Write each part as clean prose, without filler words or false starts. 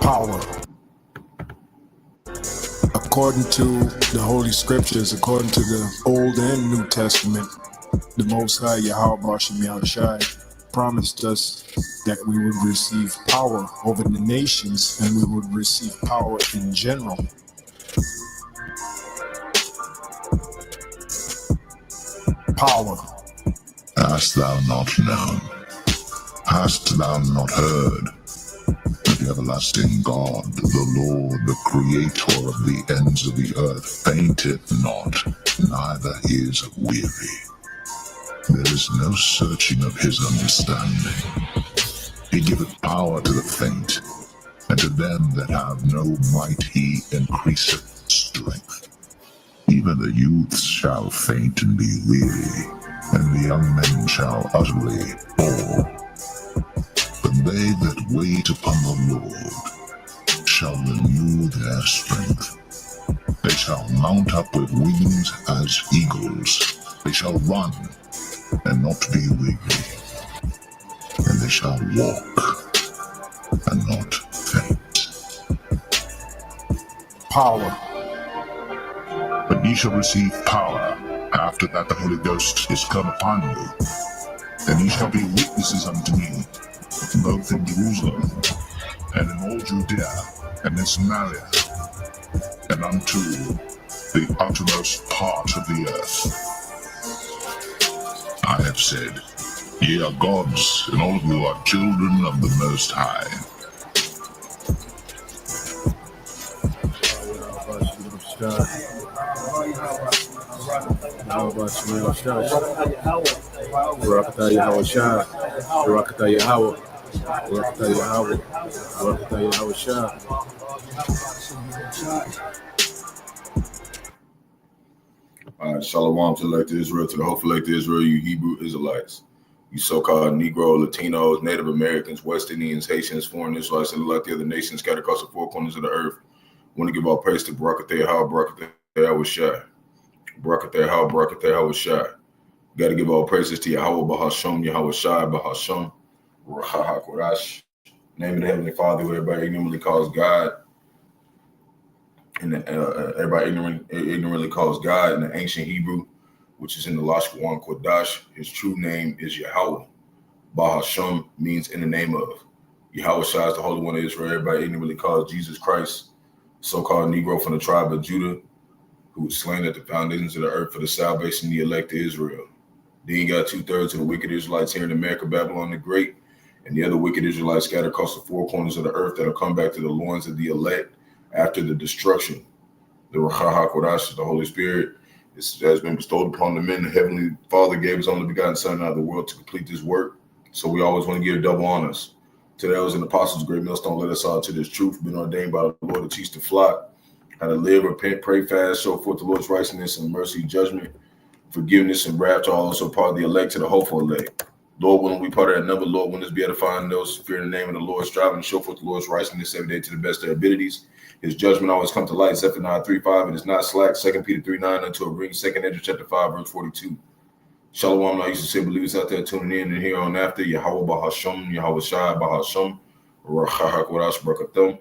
Power. According to the Holy Scriptures, according to the Old and New Testament, the Most High Yahweh Bashem Yahushai promised us that we would receive power over the nations and we would receive power in general. Power. Hast thou not known? Hast thou not heard? That the everlasting God, the Lord, the Creator of the ends of the earth, fainteth not, neither is weary. There is no searching of his understanding. He giveth power to the faint, and to them that have no might he increaseth strength. Even the youths shall faint and be weary, and the young men shall utterly fall. But they that wait upon the Lord shall renew their strength. They shall mount up with wings as eagles. They shall run and not be weary, and they shall walk and not faint. Power. But ye shall receive power after that the Holy Ghost is come upon you, and ye shall be witnesses unto me, both in Jerusalem and in all Judea and in Samaria, and unto the uttermost part of the earth. I have said, ye are gods, and all of you are children of the Most High. All right, shalom to elect Israel, to the hopeful elect Israel, you Hebrew Israelites, you so-called Negro, Latinos, Native Americans, West Indians, Haitians, foreign Israelites, and like the other nations scattered across the four corners of the earth. I want to give all praise to Barakateh How, Barakateh Yahushai. Barakateh How, Barakateh Yahushai. Got to give all praises to Yahweh, Bahasham, Yahushai, Bahasham, Raha Korash. Name of the Heavenly Father, who everybody ignorantly calls God. And everybody ignorantly calls God in the ancient Hebrew, which is in the Lashwan Kodash. His true name is Yahweh. Bahasham means in the name of. Yahweh Shai is the Holy One of Israel. Everybody ignorantly calls Jesus Christ, so-called Negro from the tribe of Judah, who was slain at the foundations of the earth for the salvation of the elect of Israel. Then you got 2/3 of the wicked Israelites here in America, Babylon the Great, and the other wicked Israelites scattered across the four corners of the earth that'll come back to the loins of the elect after the destruction. The Raha Kodash, the Holy Spirit, has been bestowed upon the men. The Heavenly Father gave his only begotten Son out of the world to complete this work. So we always want to give double honors to those and apostles, great millstone, led us all to this truth, been ordained by the Lord to teach the flock how to live, repent, pray, fast, show forth the Lord's righteousness and mercy, judgment, forgiveness, and wrath to all those who are part of the elect, to the hopeful elect. Lord, when we part of that number, Lord, when us be edifying those who fear the name of the Lord, striving to show forth the Lord's righteousness every day to the best of their abilities. His judgment always come to light. Zephaniah 3:5, it is not slack. 2 Peter 3:9, until it brings 2nd Ezra chapter 5, verse 42. Shalom, I used to say believers out there tuning in and here on after. Yahweh Bahasham, Yahweh Shai Bahasham, Rachahakwadash Barakatham.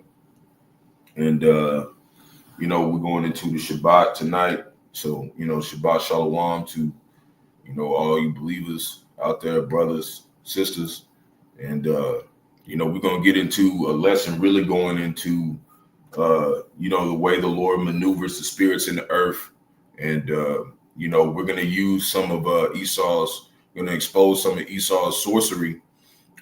And, we're going into the Shabbat tonight. So, Shabbat Shalom to, all you believers out there, brothers, sisters. And, we're going to get into a lesson really going into, the way the Lord maneuvers the spirits in the earth. And, we're going to use some of we're going to expose some of Esau's sorcery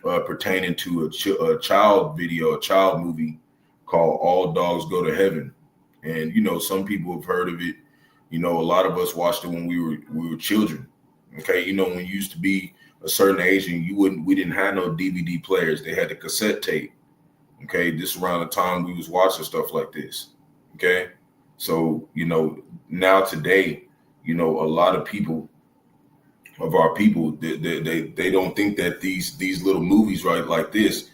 pertaining to a child movie called All Dogs Go to Heaven. And, some people have heard of it. A lot of us watched it when we were children. Okay. When you used to be a certain age and we didn't have no DVD players. They had the cassette tape. Okay. This around the time we was watching stuff like this. Okay. So, now today, a lot of people of our people, they don't think that these little movies right like this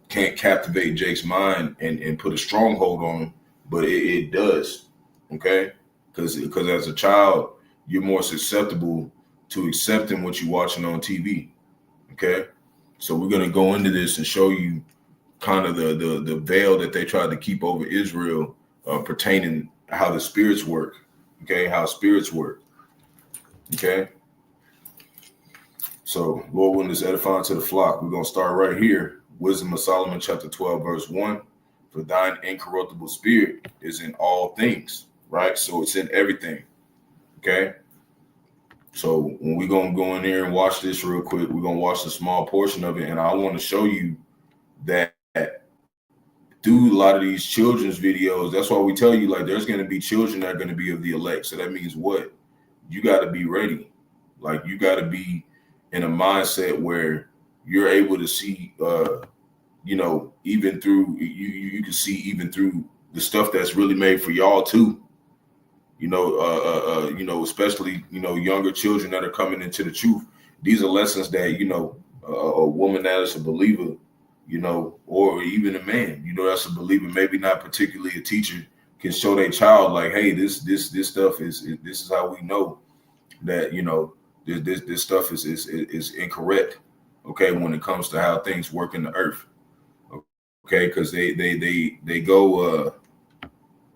can't captivate Jake's mind and put a stronghold on him, but it does. Okay. Because as a child, you're more susceptible to accepting what you're watching on TV. Okay. So we're going to go into this and show you kind of the veil that they tried to keep over Israel pertaining how the spirits work. Okay, how spirits work. Okay. So, Lord willing is edifying to the flock. We're going to start right here. Wisdom of Solomon, chapter 12, verse 1. For thine incorruptible spirit is in all things, right? So it's in everything. Okay. So when we're going to go in there and watch this real quick, we're going to watch a small portion of it. And I want to show you that through a lot of these children's videos, that's why we tell you, like, there's going to be children that are going to be of the elect. So that means what? You got to be ready. Like, you got to be in a mindset where you're able to see, even through, you can see even through the stuff that's really made for y'all too. Especially, younger children that are coming into the truth. These are lessons that, a woman that is a believer, or even a man, that's a believer, maybe not particularly a teacher, can show their child like, hey, this stuff this is how we know that, this stuff is incorrect. Okay. When it comes to how things work in the earth. Okay. Because they go,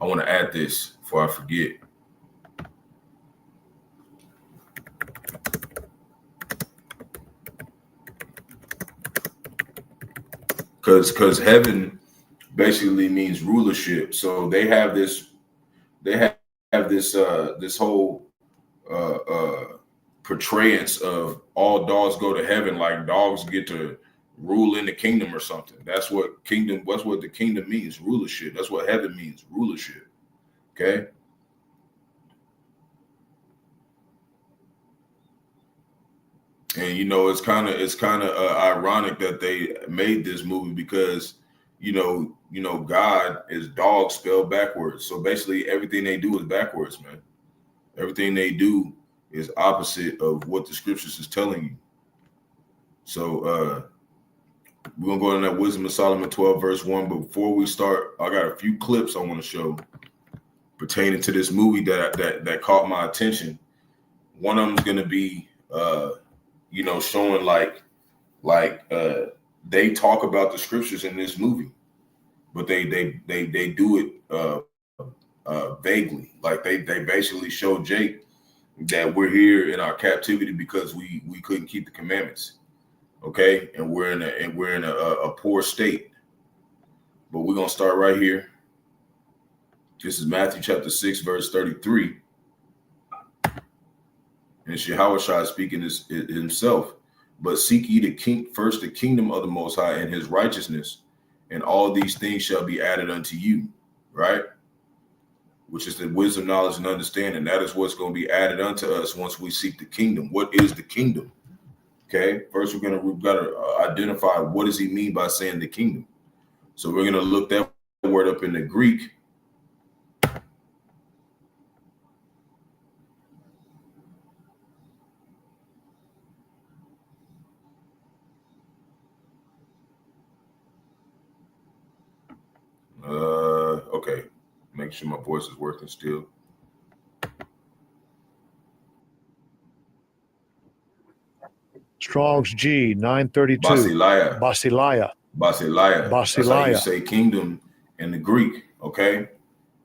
I want to add this before I forget. Because heaven basically means rulership. So they have this whole portrayance of all dogs go to heaven, like dogs get to rule in the kingdom or something. That's what the kingdom means, rulership. That's what heaven means, rulership. Okay. And it's kind of ironic that they made this movie because God is dog spelled backwards. So basically everything they do is backwards, man. Everything they do is opposite of what the scriptures is telling you. So we're gonna go into that Wisdom of Solomon 12 verse 1. But before we start, I got a few clips I want to show pertaining to this movie that caught my attention. One of them is gonna be showing like they talk about the scriptures in this movie, but they do it vaguely. Like they basically show Jake that we're here in our captivity because we couldn't keep the commandments. Okay, and we're in a poor state. But we're gonna start right here. This is Matthew chapter 6, verse 33. And Yahushua speaking this himself. But seek ye first the kingdom of the Most High and his righteousness, and all these things shall be added unto you, right? Which is the wisdom, knowledge, and understanding. That is what's going to be added unto us once we seek the kingdom. What is the kingdom? Okay, first we've got to identify what does he mean by saying the kingdom. So we're going to look that word up in the Greek. Okay, make sure my voice is working still. Strong's G 932. Basileia. That's how you say kingdom in the Greek. Okay,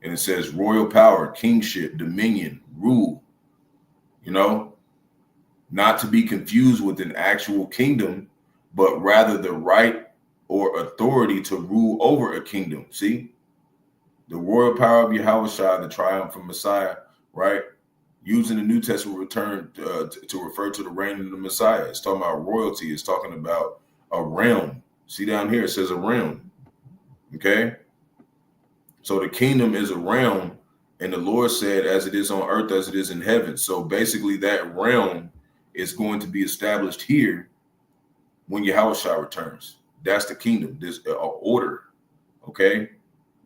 and it says royal power, kingship, dominion, rule. Not to be confused with an actual kingdom, but rather the right or authority to rule over a kingdom. See, the royal power of Yahushua, the triumphant Messiah, right? Using the New Testament return to refer to the reign of the Messiah. It's talking about royalty. It's talking about a realm. See down here, it says a realm. Okay. So the kingdom is a realm, and the Lord said, as it is on earth, as it is in heaven. So basically that realm is going to be established here when Yahushua returns. That's the kingdom. There's order. Okay.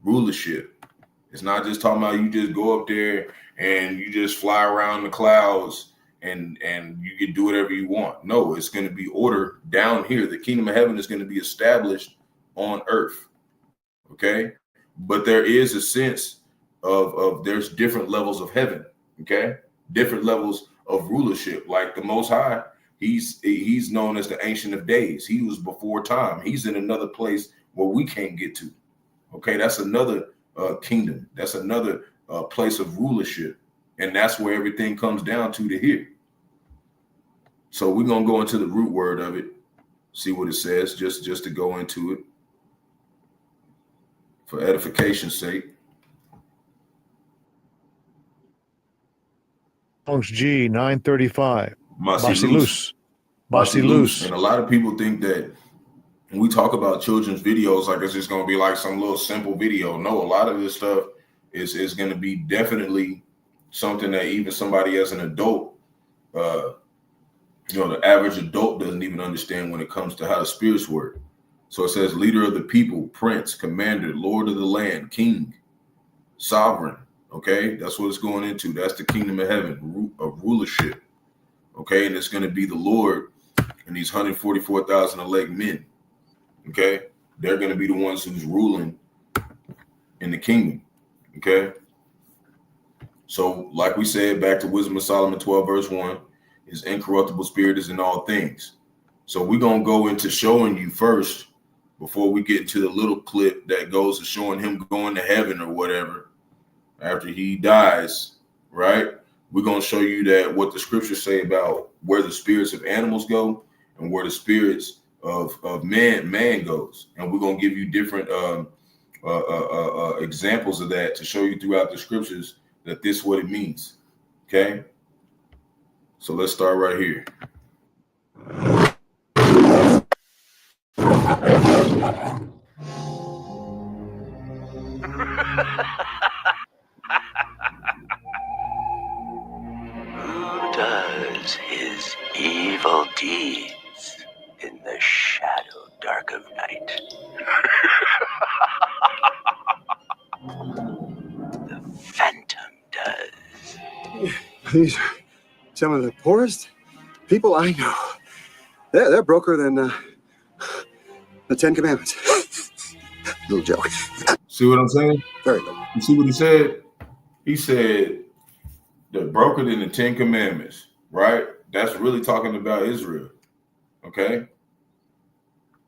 Rulership. It's not just talking about you just go up there and you just fly around the clouds and you can do whatever you want. No, it's going to be order down here. The kingdom of heaven is going to be established on earth. Okay. But there is a sense of there's different levels of heaven. Okay. Different levels of rulership. Like the Most High, he's known as the Ancient of Days. He was before time. He's in another place where we can't get to. Okay, that's another kingdom. That's another place of rulership. And that's where everything comes down to here. So we're going to go into the root word of it, see what it says, just to go into it for edification's sake. G 935. Basilus. And a lot of people think that when we talk about children's videos, like it's just going to be like some little simple video. No, a lot of this stuff is going to be definitely something that even somebody as an adult, the average adult doesn't even understand when it comes to how the spirits work. So it says leader of the people, prince, commander, lord of the land, king, sovereign. Okay, that's what it's going into. That's the kingdom of heaven, of rulership. Okay, and it's going to be the Lord and these 144,000 elect men. Okay, they're going to be the ones who's ruling in the kingdom. Okay, so like we said, back to Wisdom of Solomon 12 verse 1, his incorruptible spirit is in all things. So we're going to go into showing you first, before we get into the little clip that goes to showing him going to heaven or whatever after he dies, right? We're going to show you that what the scriptures say about where the spirits of animals go and where the spirits of man goes. And we're going to give you different examples of that to show you throughout the scriptures that this is what it means. Okay. So let's start right here. Who does his evil deeds in the shadow dark of night? The Phantom does. These are some of the poorest people I know. They're broker than the Ten Commandments. Little joke. See what I'm saying? Very good. You see what he said? He said they're broker than the Ten Commandments, right? That's really talking about Israel. Okay?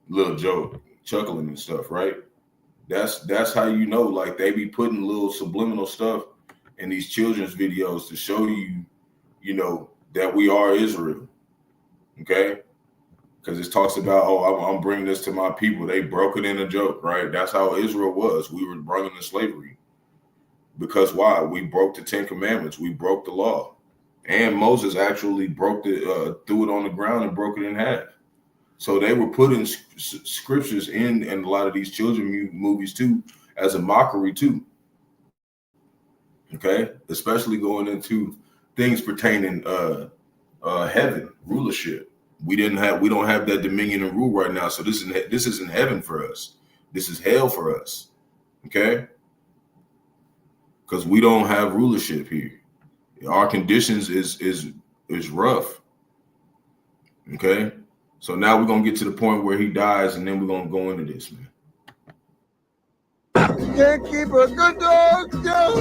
Little joke, chuckling and stuff, right? That's how you know, like they be putting little subliminal stuff in these children's videos to show you, that we are Israel. Okay? Because it talks about, I'm bringing this to my people. They broke it in a joke, right? That's how Israel was. We were brought into slavery. Because why? We broke the Ten Commandments. We broke the law. And Moses actually threw it on the ground and broke it in half. So they were putting scriptures in a lot of these children movies too, as a mockery too. Okay? Especially going into things pertaining heaven, rulership. We don't have that dominion and rule right now. So this isn't heaven for us. This is hell for us. Okay? Because we don't have rulership here. Our conditions is rough. Okay? So now we're gonna get to the point where he dies, and then we're gonna go into this, man. Can't keep a good dog down.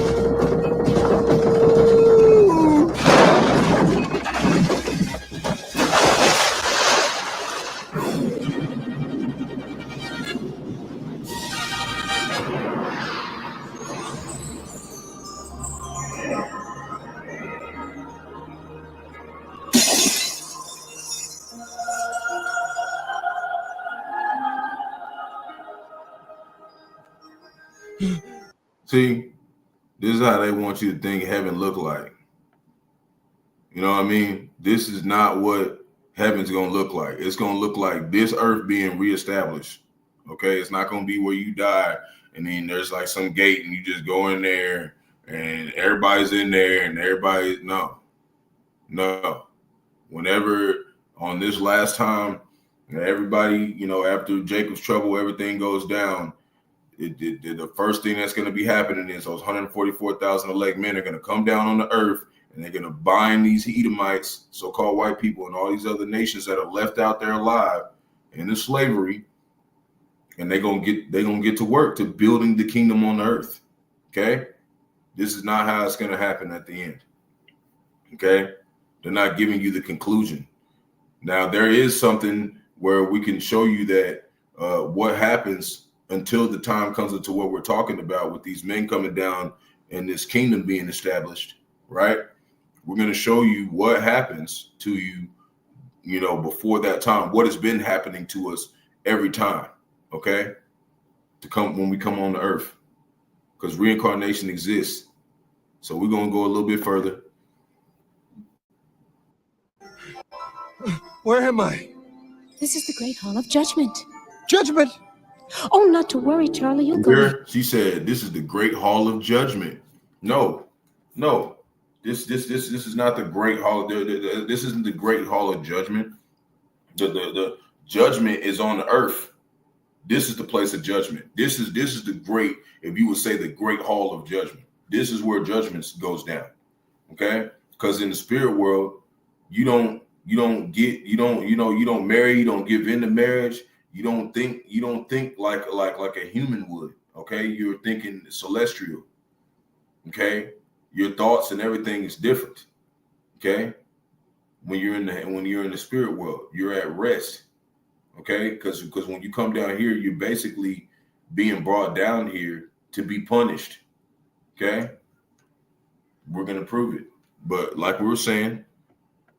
See, this is how they want you to think heaven look like. You know what I mean? This is not what heaven's going to look like. It's going to look like this earth being reestablished. Okay? It's not going to be where you die and then there's like some gate and you just go in there and everybody's in there and no. Whenever on this last time, everybody, after Jacob's trouble, everything goes down. The first thing that's going to be happening is those 144,000 elect men are going to come down on the earth and they're going to bind these Edomites, so-called white people, and all these other nations that are left out there alive in the slavery, and they're gonna get to work to building the kingdom on the earth. Okay, this is not how it's going to happen at the end. Okay, they're not giving you the conclusion. Now there is something where we can show you that what happens until the time comes into what we're talking about with these men coming down and this kingdom being established, right? We're going to show you what happens to you, you know, before that time, what has been happening to us every time, okay? To come when we come on the earth, because reincarnation exists. So we're going to go a little bit further. Where am I? This is the Great Hall of Judgment. Judgment? Oh, not to worry, Charlie. You'll go. Here, she said, this is the Great Hall of Judgment. No. This is not the Great Hall. This isn't the Great Hall of Judgment. The judgment is on the earth. This is the place of judgment. This is the great, if you would say, the Great Hall of Judgment. This is where judgment goes down. Okay? Because in the spirit world, you don't marry, you don't give in to marriage. You don't think like a human would. Okay? You're thinking celestial. Okay? Your thoughts and everything is different. Okay? When you're in the spirit world, you're at rest. Okay? Because when you come down here, you're basically being brought down here to be punished. Okay? We're gonna prove it. But like we were saying,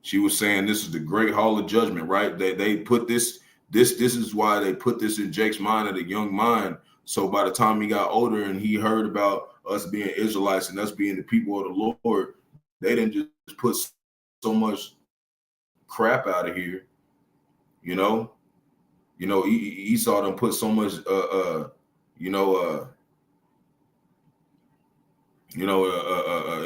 she was saying this is the Great Hall of Judgment, right? They put this is why they put this in Jake's mind at a young mind. So by the time he got older and he heard about us being Israelites and us being the people of the Lord, they didn't just put so much crap out of here. Esau done put so much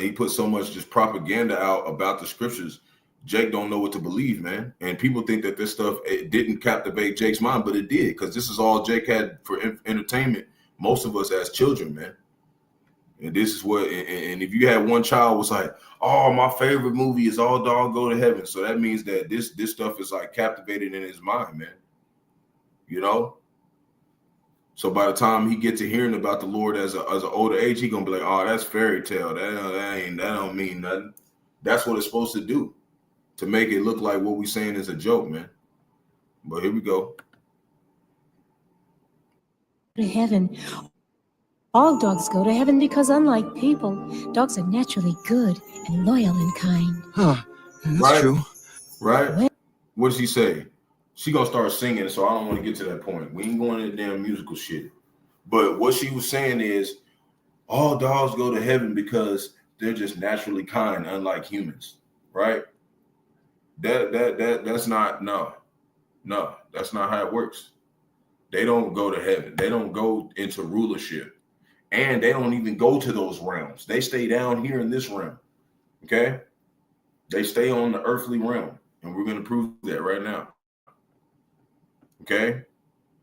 he put so much just propaganda out about the scriptures. Jake don't know what to believe, man. And people think that this stuff, it didn't captivate Jake's mind, but it did, because this is all Jake had for entertainment, most of us as children, man. And this is what, and if you had one child was like, oh, my favorite movie is All Dogs Go to Heaven. So that means that this stuff is like captivated in his mind, man. You know? So by the time he gets to hearing about the Lord as an older age, he gonna be like, oh, that's fairy tale. That don't mean nothing. That's what it's supposed to do, to make it look like what we saying is a joke, man. But here we go. To heaven. All dogs go to heaven because, unlike people, dogs are naturally good and loyal and kind. Huh. That's Right? true. Right? What does he say? She gonna start singing, so I don't want to get to that point. We ain't going into damn musical shit. But what she was saying is, all dogs go to heaven because they're just naturally kind, unlike humans, right? That's not no, that's not how it works. They don't go to heaven. They don't go into rulership, and they don't even go to those realms. They stay down here in this realm. Okay, they stay on the earthly realm, and we're gonna prove that right now. Okay,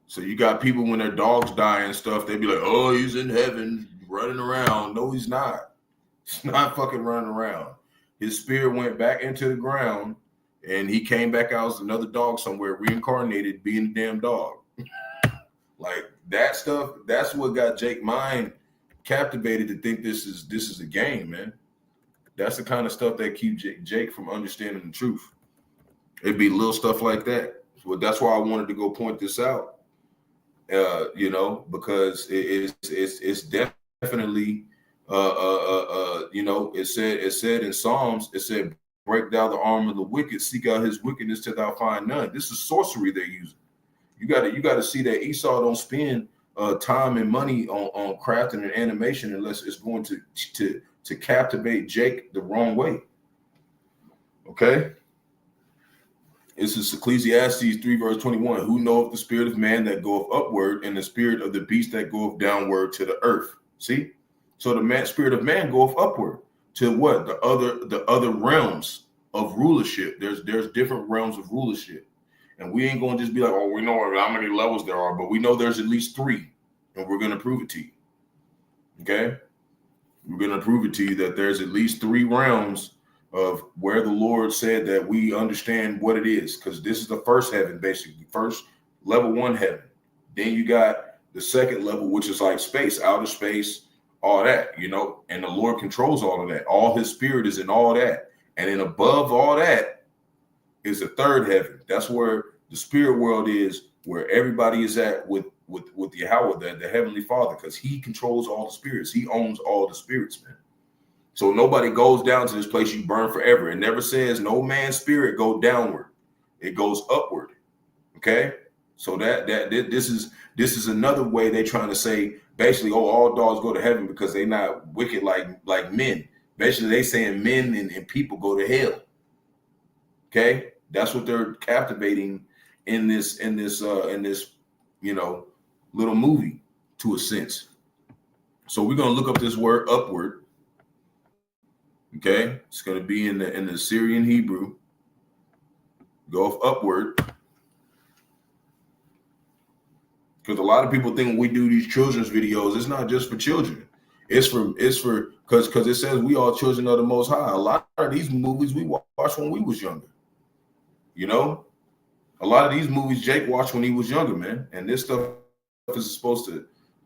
so you got people when their dogs die and stuff, they be like, oh, he's in heaven running around. No, he's not. He's not fucking running around. His spirit went back into the ground and he came back out as another dog somewhere, reincarnated, being a damn dog. Like that stuff, that's what got Jake's mind captivated to think this is a game, man. That's the kind of stuff that keeps Jake from understanding the truth. It'd be little stuff like that. Well, that's why I wanted to go point this out, because it's definitely, it said in Psalms, it said, break down the arm of the wicked, seek out his wickedness till thou find none. This is sorcery they're using. You got to see that Esau don't spend time and money on crafting and animation unless it's going to captivate Jake the wrong way. Okay. This is Ecclesiastes 3 verse 21. Who knoweth the spirit of man that goeth upward, and the spirit of the beast that goeth downward to the earth? See, so the spirit of man goeth upward to what? The other realms of rulership. There's different realms of rulership, and we ain't gonna just be like, oh, we know how many levels there are, but we know there's at least 3, and we're gonna prove it to you. Okay, we're gonna prove it to you that there's at least 3 realms of where the Lord said that we understand what it is, because this is the first heaven, basically, first level 1 heaven. Then you got the second level, which is like space, outer space, all that, and the Lord controls all of that. All his spirit is in all that. And then above all that is the third heaven. That's where the spirit world is, where everybody is at with with Yahweh, the Heavenly Father, because He controls all the spirits. He owns all the spirits, man. So nobody goes down to this place you burn forever. It never says no man's spirit go downward. It goes upward. Okay. So this is another way they're trying to say basically, oh, all dogs go to heaven because they're not wicked like men. Basically, they saying men and people go to hell. Okay, that's what they're captivating in this little movie, to a sense. So we're gonna look up this word upward. Okay, it's gonna be in the Syrian Hebrew. Go upward. Because a lot of people think when we do these children's videos, it's not just for children. It's for because it says we all children of the Most High. A lot of these movies we watched when we was younger. You know, a lot of these movies Jake watched when he was younger, man. And this stuff is supposed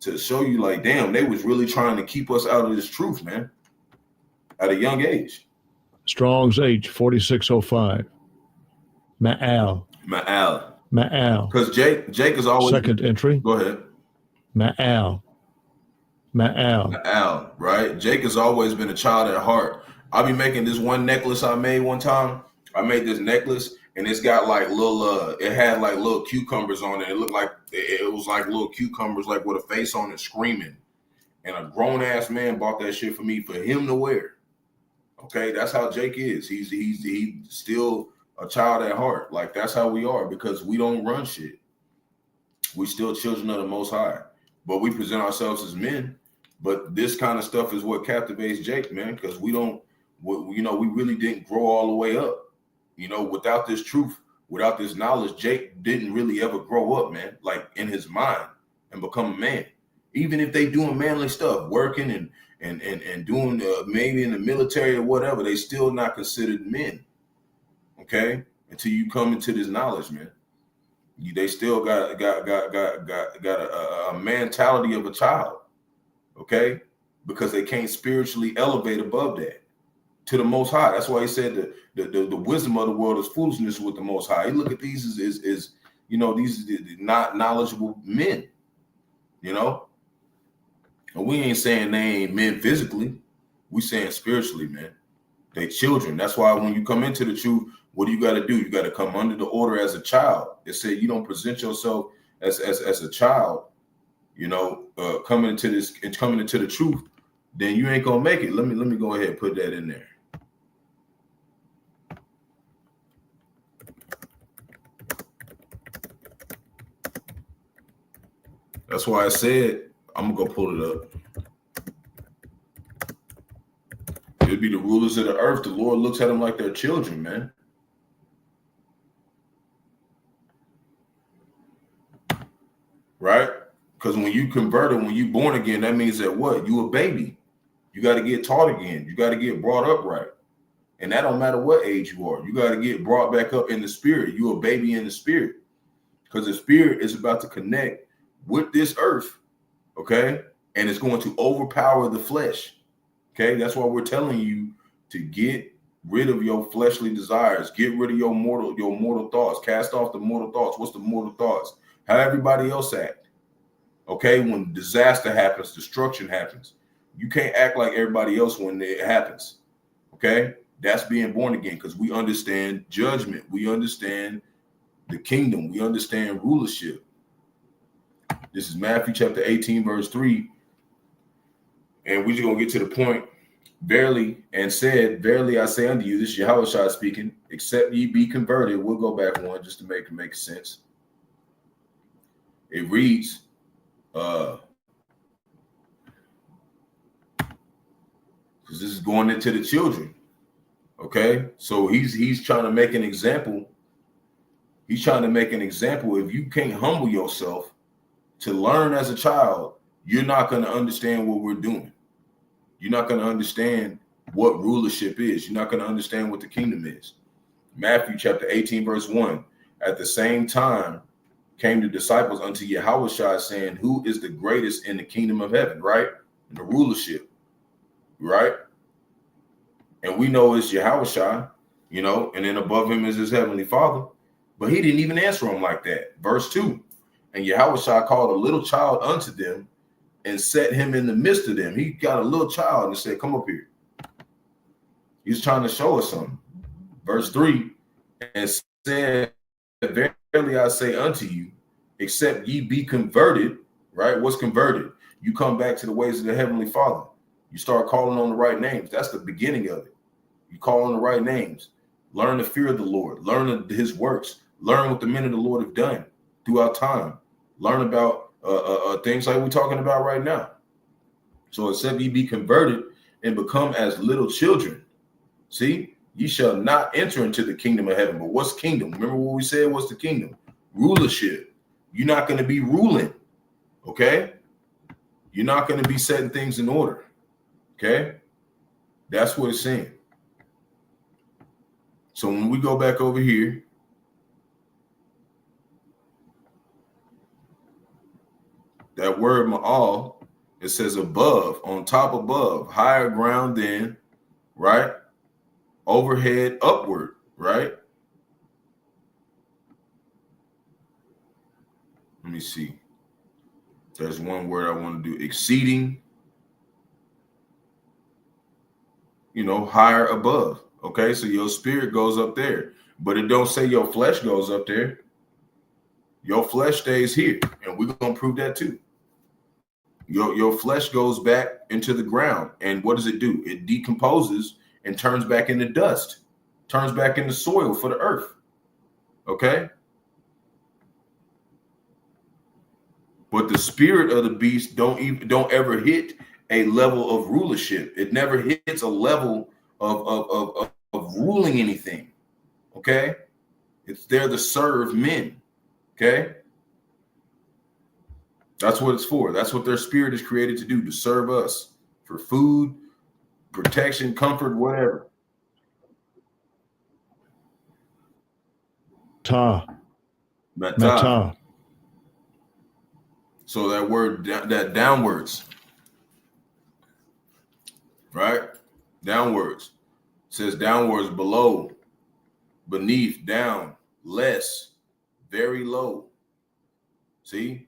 to show you like, damn, they was really trying to keep us out of this truth, man, at a young age. Strong's H 4605. Ma'al. Because Jake is always second entry. Go ahead. Ma'al, right? Jake has always been a child at heart. I'll be making this one necklace I made one time. I made this necklace and it's got like little it had like little cucumbers on it. It looked like it was like little cucumbers, like with a face on it, screaming. And a grown ass man bought that shit for me for him to wear. Okay, that's how Jake is. He's still a child at heart. Like that's how we are, because we don't run shit. We still children of the Most High, but we present ourselves as men. But this kind of stuff is what captivates Jake, man, because we really didn't grow all the way up. You know, without this truth, without this knowledge, Jake didn't really ever grow up, man, like in his mind and become a man. Even if they doing manly stuff, working and doing maybe in the military or whatever, they still not considered men. Okay, until you come into this knowledge, man, they still got a mentality of a child. Okay, because they can't spiritually elevate above that to the Most High. That's why he said the wisdom of the world is foolishness with the Most High. You look at these as these not knowledgeable men, you know. And we ain't saying they ain't men physically. We saying spiritually, man. They children. That's why when you come into the truth, what do you got to do? You got to come under the order as a child. It said you don't present yourself as a child, you know, coming into the truth, then you ain't gonna make it. Let me go ahead and put that in there. That's why I said I'm gonna go pull it up. It'll be the rulers of the earth. The Lord looks at them like they're children, man. Right? Because when you converted, when you born again, that means that what? You a baby. You got to get taught again. You got to get brought up right. And that don't matter what age you are. You got to get brought back up in the spirit. You a baby in the spirit. Because the spirit is about to connect with this earth. Okay? And it's going to overpower the flesh. Okay? That's why we're telling you to get rid of your fleshly desires. Get rid of your mortal thoughts. Cast off the mortal thoughts. What's the mortal thoughts? How everybody else act. Okay, when disaster happens, destruction happens. You can't act like everybody else when it happens. Okay, that's being born again, because we understand judgment. We understand the kingdom. We understand rulership. This is Matthew chapter 18, verse 3. And we're just going to get to the point. Verily, and said, verily I say unto you, this is Yahweh speaking, except ye be converted. We'll go back one just to make sense. It reads, because this is going into the children. Okay, so he's trying to make an example. He's trying to make an example. If you can't humble yourself to learn as a child, you're not going to understand what we're doing. You're not going to understand what rulership is. You're not going to understand what the kingdom is. Matthew chapter 18, verse 1. At the same time came the disciples unto Yahweh saying, who is the greatest in the kingdom of heaven, right? In the rulership, right? And we know it's Yahweh, you know, and then above him is his heavenly Father. But he didn't even answer him like that. Verse 2. And Yahushua called a little child unto them and set him in the midst of them. He got a little child and said, come up here. He's trying to show us something. Verse 3, and said, verily I say unto you, except ye be converted, right? What's converted? You come back to the ways of the Heavenly Father. You start calling on the right names. That's the beginning of it. You call on the right names. Learn to fear the Lord. Learn his works. Learn what the men of the Lord have done throughout time. Learn about things like we're talking about right now. So except ye be converted and become as little children. See, ye shall not enter into the kingdom of heaven. But what's kingdom? Remember what we said? What's the kingdom? Rulership. You're not going to be ruling. Okay? You're not going to be setting things in order. Okay? That's what it's saying. So when we go back over here, that word ma'al, it says above, on top above, higher ground than, right? Overhead upward, right? Let me see. There's one word I want to do. Exceeding, higher above. Okay, so your spirit goes up there, but it don't say your flesh goes up there. Your flesh stays here, and we're going to prove that too. Your flesh goes back into the ground, and what does it do? It decomposes and turns back into dust, turns back into soil for the earth. Okay? But the spirit of the beast don't ever hit a level of rulership. It never hits a level of ruling anything. Okay? It's there to serve men. Okay? That's what it's for. That's what their spirit is created to do, to serve us for food, protection, comfort, whatever. Mata. So that word, that downwards, right? Downwards. It says downwards, below, beneath, down, less, very low. See?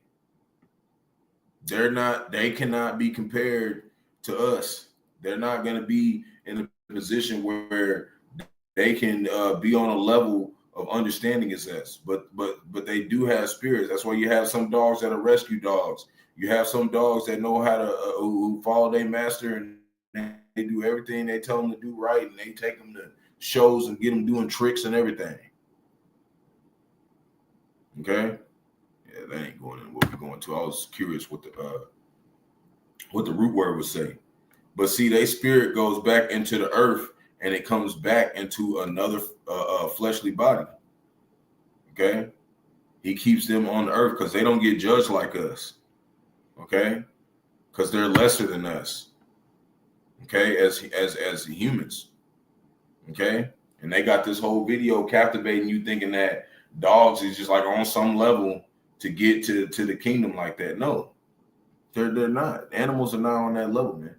They cannot be compared to us. They're not going to be in a position where they can be on a level of understanding as us. But they do have spirits. That's why you have some dogs that are rescue dogs. You have some dogs that know how to who follow their master, and they do everything they tell them to do right, and they take them to shows and get them doing tricks and everything. Okay. Yeah, that ain't going in what we're going to. I was curious what the root word would say. But see, their spirit goes back into the earth, and it comes back into another fleshly body. Okay? He keeps them on the earth because they don't get judged like us. Okay? Because they're lesser than us. Okay? As humans. Okay? And they got this whole video captivating you, thinking that dogs is just like on some level to get to the kingdom like that. No, they're not. Animals are not on that level, man.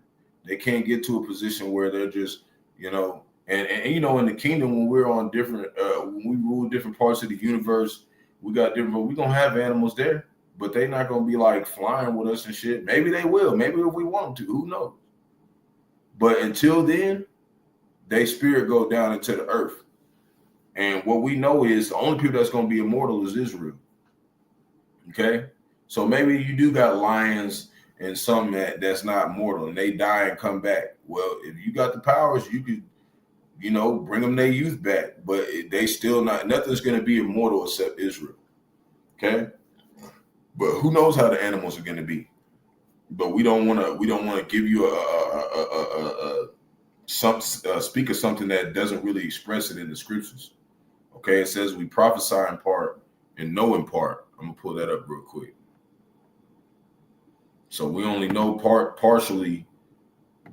They can't get to a position where they're just, and in the kingdom, when we're on different, when we rule different parts of the universe, we're gonna have animals there, but they're not gonna be like flying with us and shit. Maybe they will. Maybe if we want them to, who knows? But until then, they spirit go down into the earth. And what we know is the only people that's gonna be immortal is Israel. Okay, so maybe you do got lions and some that's not mortal, and they die and come back. Well, if you got the powers, you could, bring them their youth back. But they still not. Nothing's going to be immortal except Israel. Okay, but who knows how the animals are going to be? But we don't want to give you speak of something that doesn't really express it in the scriptures. Okay, it says we prophesy in part and know in part. I'm gonna pull that up real quick. So we only know partially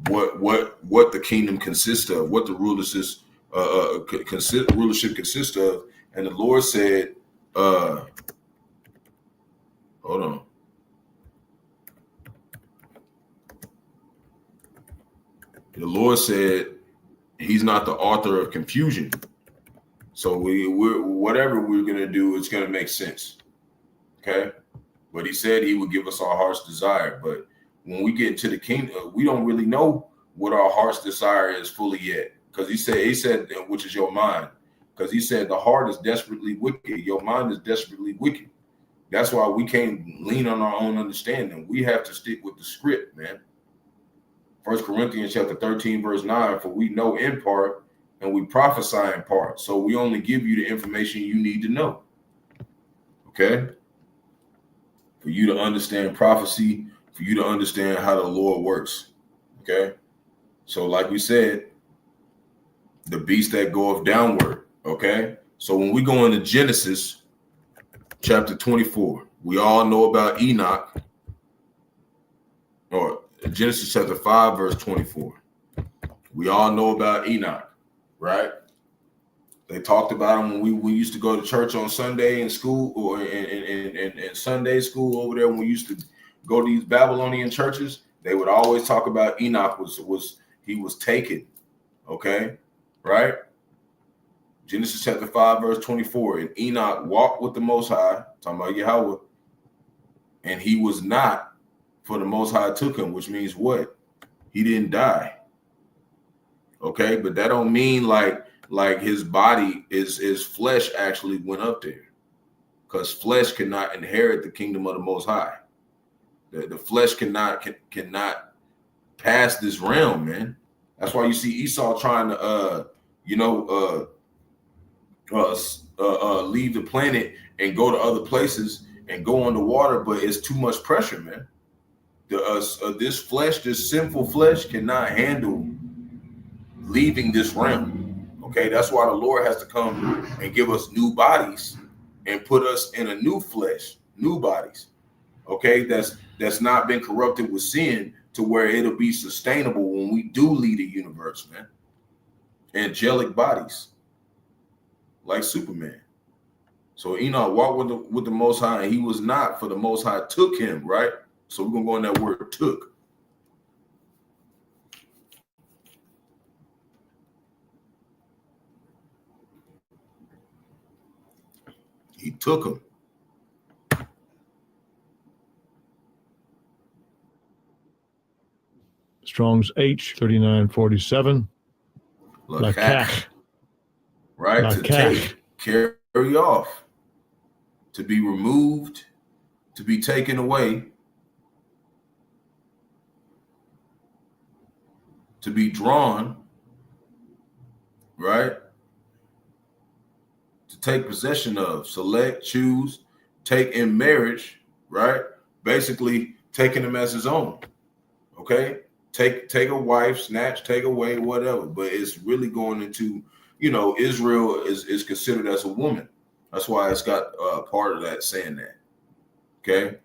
what the kingdom consists of, what the rulership consists of. And the Lord said, hold on. The Lord said he's not the author of confusion. So we're whatever we're gonna do, it's gonna make sense. Okay. But he said he would give us our heart's desire. But when we get into the kingdom, we don't really know what our heart's desire is fully yet. Because he said, which is your mind. Because he said the heart is desperately wicked. Your mind is desperately wicked. That's why we can't lean on our own understanding. We have to stick with the script, man. 1 Corinthians chapter 13, verse 9, for we know in part and we prophesy in part. So we only give you the information you need to know. Okay? For you to understand prophecy, for you to understand how the Lord works. Okay? So like we said, the beast that goeth downward. Okay? So when we go into Genesis chapter 24, we all know about Enoch, or Genesis chapter 5, verse 24. We all know about Enoch, right? They talked about him when we used to go to church on Sunday in school, or in Sunday school over there. When we used to go to these Babylonian churches, they would always talk about Enoch he was taken, okay, right? Genesis chapter 5, verse 24. And Enoch walked with the Most High, talking about Yahweh, and he was not, for the Most High took him, which means what? He didn't die. Okay, but that don't mean like his body, his flesh actually went up there, because flesh cannot inherit the kingdom of the Most High. The flesh cannot pass this realm, man. That's why you see Esau trying to leave the planet and go to other places and go underwater, but it's too much pressure, man. This flesh, this sinful flesh, cannot handle leaving this realm. Okay, that's why the Lord has to come and give us new bodies and put us in a new flesh, new bodies. Okay, that's not been corrupted with sin, to where it'll be sustainable when we do lead the universe, man. Angelic bodies, like Superman. So Enoch walked with the Most High, and he was not, for the Most High took him, right? So we're gonna go in that word took. He took him. Strong's H 3947. Lakach. Right? Lakach. To take, carry off, to be removed, to be taken away, to be drawn, right? To take possession of, select, choose, take in marriage, right? Basically taking him as his own. Okay? Take a wife, snatch, take away, whatever. But it's really going into, Israel is considered as a woman. That's why it's got part of that saying that. Okay?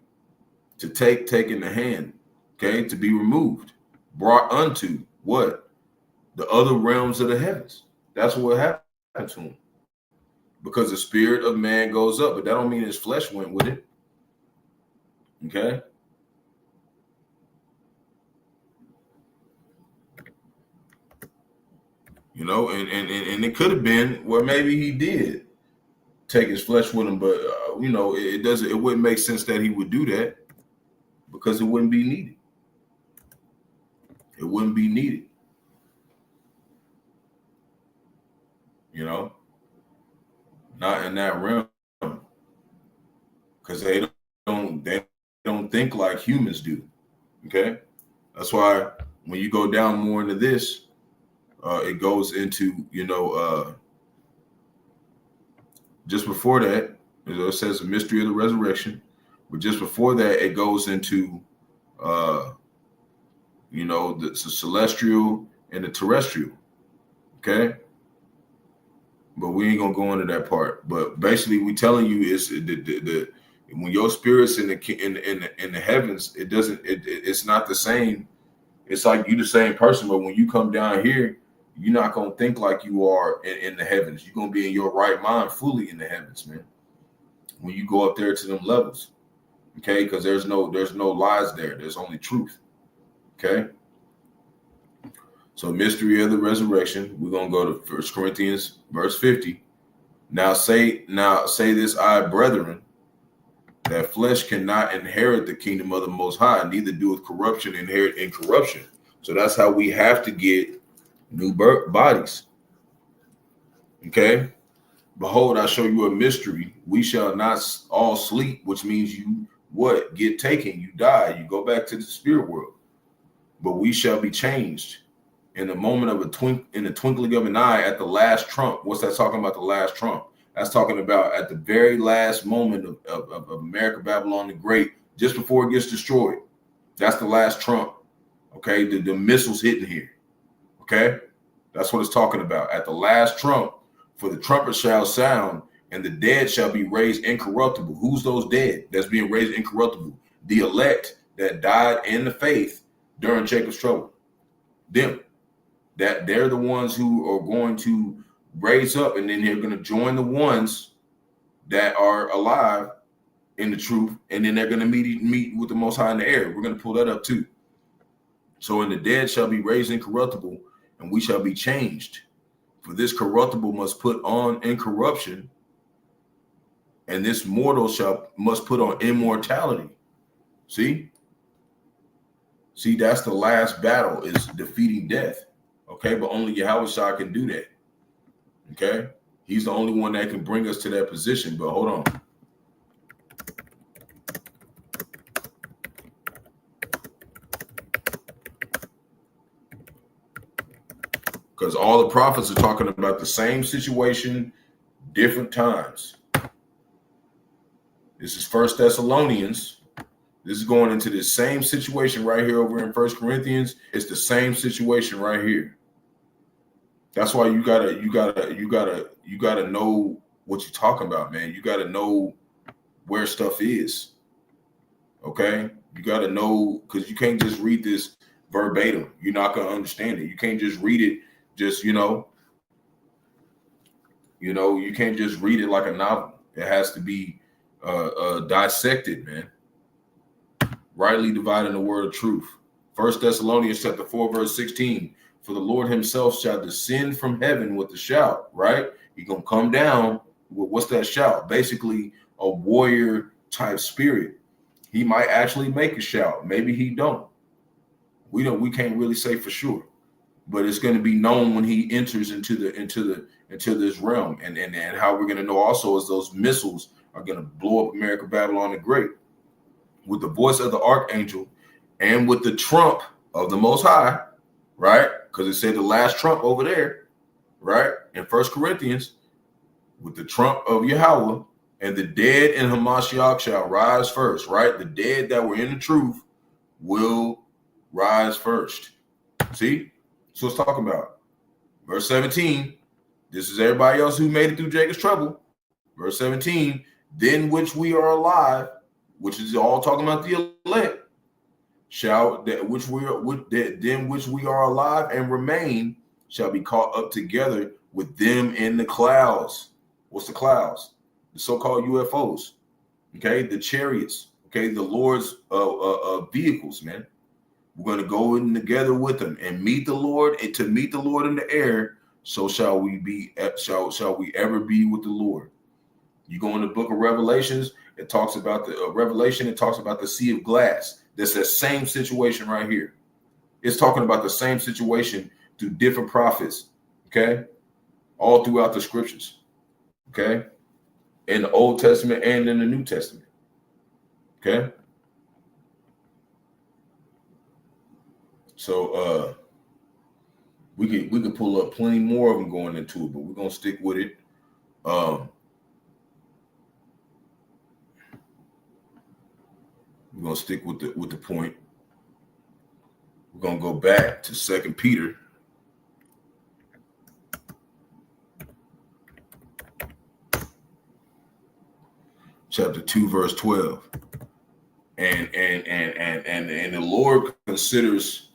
To take in the hand. Okay? To be removed. Brought unto what? The other realms of the heavens. That's what happened to him. Because the spirit of man goes up, but that don't mean his flesh went with it. Okay? And it could have been where maybe he did take his flesh with him, but it wouldn't make sense that he would do that, because it wouldn't be needed. It wouldn't be needed. Not in that realm, because they don't think like humans do. Okay, that's why when you go down more into this, it goes into just before that, it says the mystery of the resurrection, but just before that, it goes into the celestial and the terrestrial. Okay. But we ain't gonna go into that part. But basically, we telling you is the when your spirit's in the heavens, it's not the same. It's like you the same person, but when you come down here, you're not gonna think like you are in the heavens. You're gonna be in your right mind, fully in the heavens, man. When you go up there to them levels, okay? Because there's no lies there. There's only truth. Okay. So mystery of the resurrection, we're going to go to 1 Corinthians verse 50. Now say this, I, brethren, that flesh cannot inherit the kingdom of the Most High, neither doeth corruption inherit incorruption. So that's how we have to get new bodies. Okay. Behold, I show you a mystery. We shall not all sleep, which means you what? Get taken, you die, you go back to the spirit world. But we shall be changed in the moment of in the twinkling of an eye at the last trump. What's that talking about, the last trump? That's talking about at the very last moment of America, Babylon the Great, just before it gets destroyed. That's the last trump. Okay, the missiles hitting here. Okay, that's what it's talking about. At the last trump, for the trumpet shall sound, and the dead shall be raised incorruptible. Who's those dead that's being raised incorruptible? The elect that died in the faith during Jacob's trouble. Them. That they're the ones who are going to raise up, and then they're going to join the ones that are alive in the truth, and then they're going to meet with the Most High in the air. We're going to pull that up too. So, and the dead shall be raised incorruptible, and we shall be changed. For this corruptible must put on incorruption, and this mortal must put on immortality. See, that's the last battle, is defeating death. Okay, but only Yahushua can do that. Okay, he's the only one that can bring us to that position. But hold on. Because all the prophets are talking about the same situation, different times. This is 1 Thessalonians. This is going into the same situation right here over in 1 Corinthians. It's the same situation right here. That's why you gotta know what you're talking about, man. You gotta know where stuff is. Okay, you gotta know, because you can't just read this verbatim. You're not gonna understand it. You can't just read it. Just, you can't just read it like a novel. It has to be dissected, man. Rightly dividing the word of truth. 1 Thessalonians chapter 4, verse 16. For the Lord himself shall descend from heaven with a shout, right? He's going to come down with, what's that shout? Basically, a warrior type spirit. He might actually make a shout. Maybe he don't. We can't really say for sure. But it's going to be known when he enters into this realm, and how we're going to know also is those missiles are going to blow up America, Babylon the Great, with the voice of the archangel and with the trump of the Most High, right? Because it said the last trump over there, right? In 1 Corinthians, with the trump of Yahweh, and the dead in Hamashiach shall rise first, right? The dead that were in the truth will rise first. See? So it's talking about verse 17. This is everybody else who made it through Jacob's trouble. Verse 17, then which we are alive, which is all talking about the elect, which we are alive and remain, shall be caught up together with them in the clouds. What's the clouds? The so-called UFOs. Okay, the chariots. Okay, the Lord's vehicles, man. We're going to go in together with them and meet the Lord, and to meet the Lord in the air. So shall we be. Shall we ever be with the Lord? You go in the book of Revelations. It talks about the Revelation. It talks about the sea of glass. That's the same situation right here. It's talking about the same situation through different prophets. Okay, all throughout the scriptures. Okay, in the Old Testament and in the New Testament. Okay. So we could pull up plenty more of them going into it, but we're gonna stick with it. We're gonna stick with the point. We're gonna go back to 2 Peter. Chapter 2, verse 12. And the Lord considers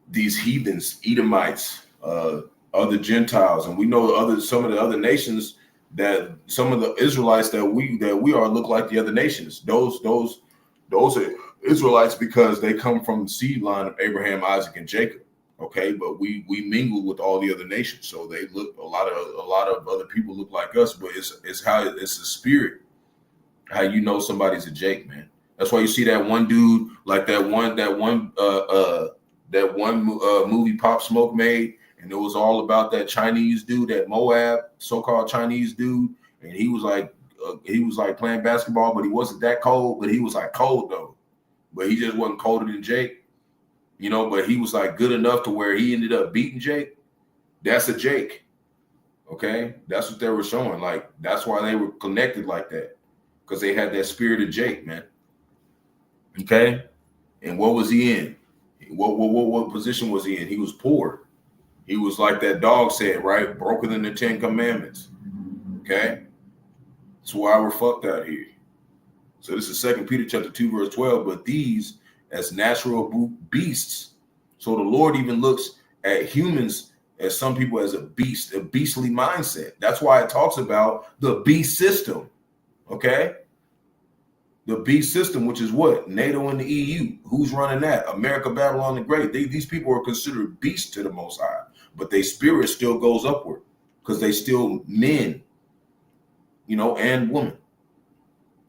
these heathens, Edomites, other Gentiles, and we know some of the other nations, that some of the Israelites that we are look like the other nations. Those are Israelites because they come from the seed line of Abraham, Isaac, and Jacob. Okay, but we mingle with all the other nations, so they look a lot of other people look like us, but it's the spirit. how you know somebody's a Jake, man. That's why you see that one dude, like that one movie Pop Smoke made, and it was all about that Chinese dude, that Moab, so-called Chinese dude, and he was like playing basketball, but he wasn't that cold, but he was like cold though, but he just wasn't colder than Jake, you know. But he was like good enough to where he ended up beating Jake. That's a Jake, okay? That's what they were showing. Like that's why they were connected like that, because they had that spirit of Jake, man. Okay, and what was he in? What position was he in? He was poor. He was like that dog said, right? Broken than the 10 Commandments. Okay, that's why we're fucked out here. So this is 2 Peter chapter 2 verse 12. But these as natural beasts. So the Lord even looks at humans as some people as a beast, a beastly mindset. That's why it talks about the beast system. Okay. The beast system, which is what? NATO and the EU. Who's running that? America, Babylon the Great. These people are considered beasts to the Most High, but their spirit still goes upward because they still men, you know, and women.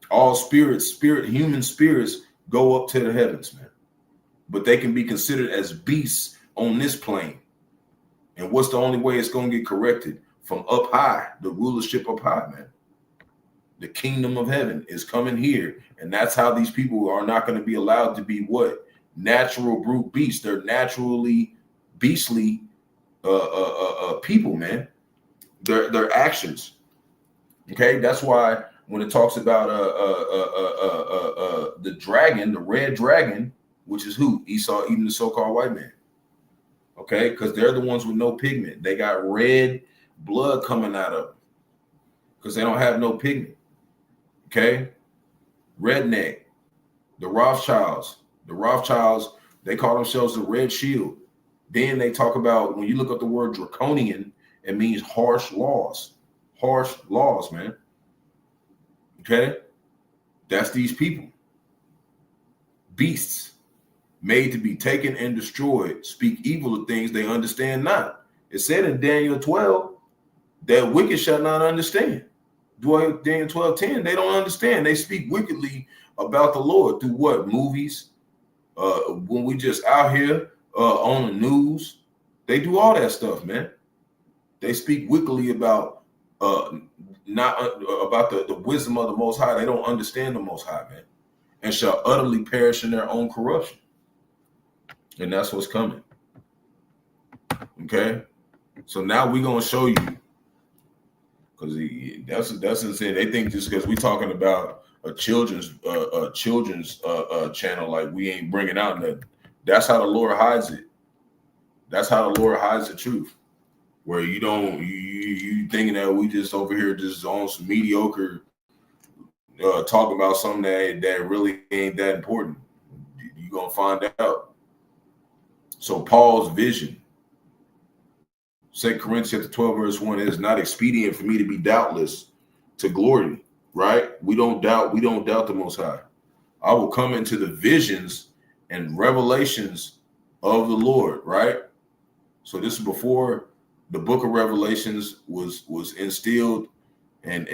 All human spirits go up to the heavens, man. But they can be considered as beasts on this plane. And what's the only way it's going to get corrected? From up high, the rulership up high, man. The kingdom of heaven is coming here. And that's how these people are not going to be allowed to be what? Natural brute beasts. They're naturally beastly people, man. Their actions. Okay, that's why when it talks about the dragon, the red dragon, which is who? Esau eating the so-called white man. Okay, because they're the ones with no pigment. They got red blood coming out of them because they don't have no pigment. Okay, redneck, the Rothschilds, they call themselves the Red Shield. Then they talk about, when you look up the word draconian, it means harsh laws, man. Okay, that's these people, beasts, made to be taken and destroyed, speak evil of things they understand not. It said in Daniel 12 that wicked shall not understand. Daniel 12:10, they don't understand. They speak wickedly about the Lord through what? Movies. When we just out here on the news, they do all that stuff, man. They speak wickedly about not about the wisdom of the Most High. They don't understand the Most High, man, and shall utterly perish in their own corruption. And that's what's coming. Okay, so now we're gonna show you. Because that's insane. They think just because we're talking about a children's channel, like we ain't bringing out nothing. That's how the Lord hides it. That's how the Lord hides the truth. Where you thinking that we just over here just on some mediocre talking about something that really ain't that important. You're gonna find out. So Paul's vision. 2 Corinthians 12 verse 1, it is not expedient for me to be doubtless to glory, right? We don't doubt the Most High. I will come into the visions and revelations of the Lord, right? So this is before the book of Revelations was instilled, and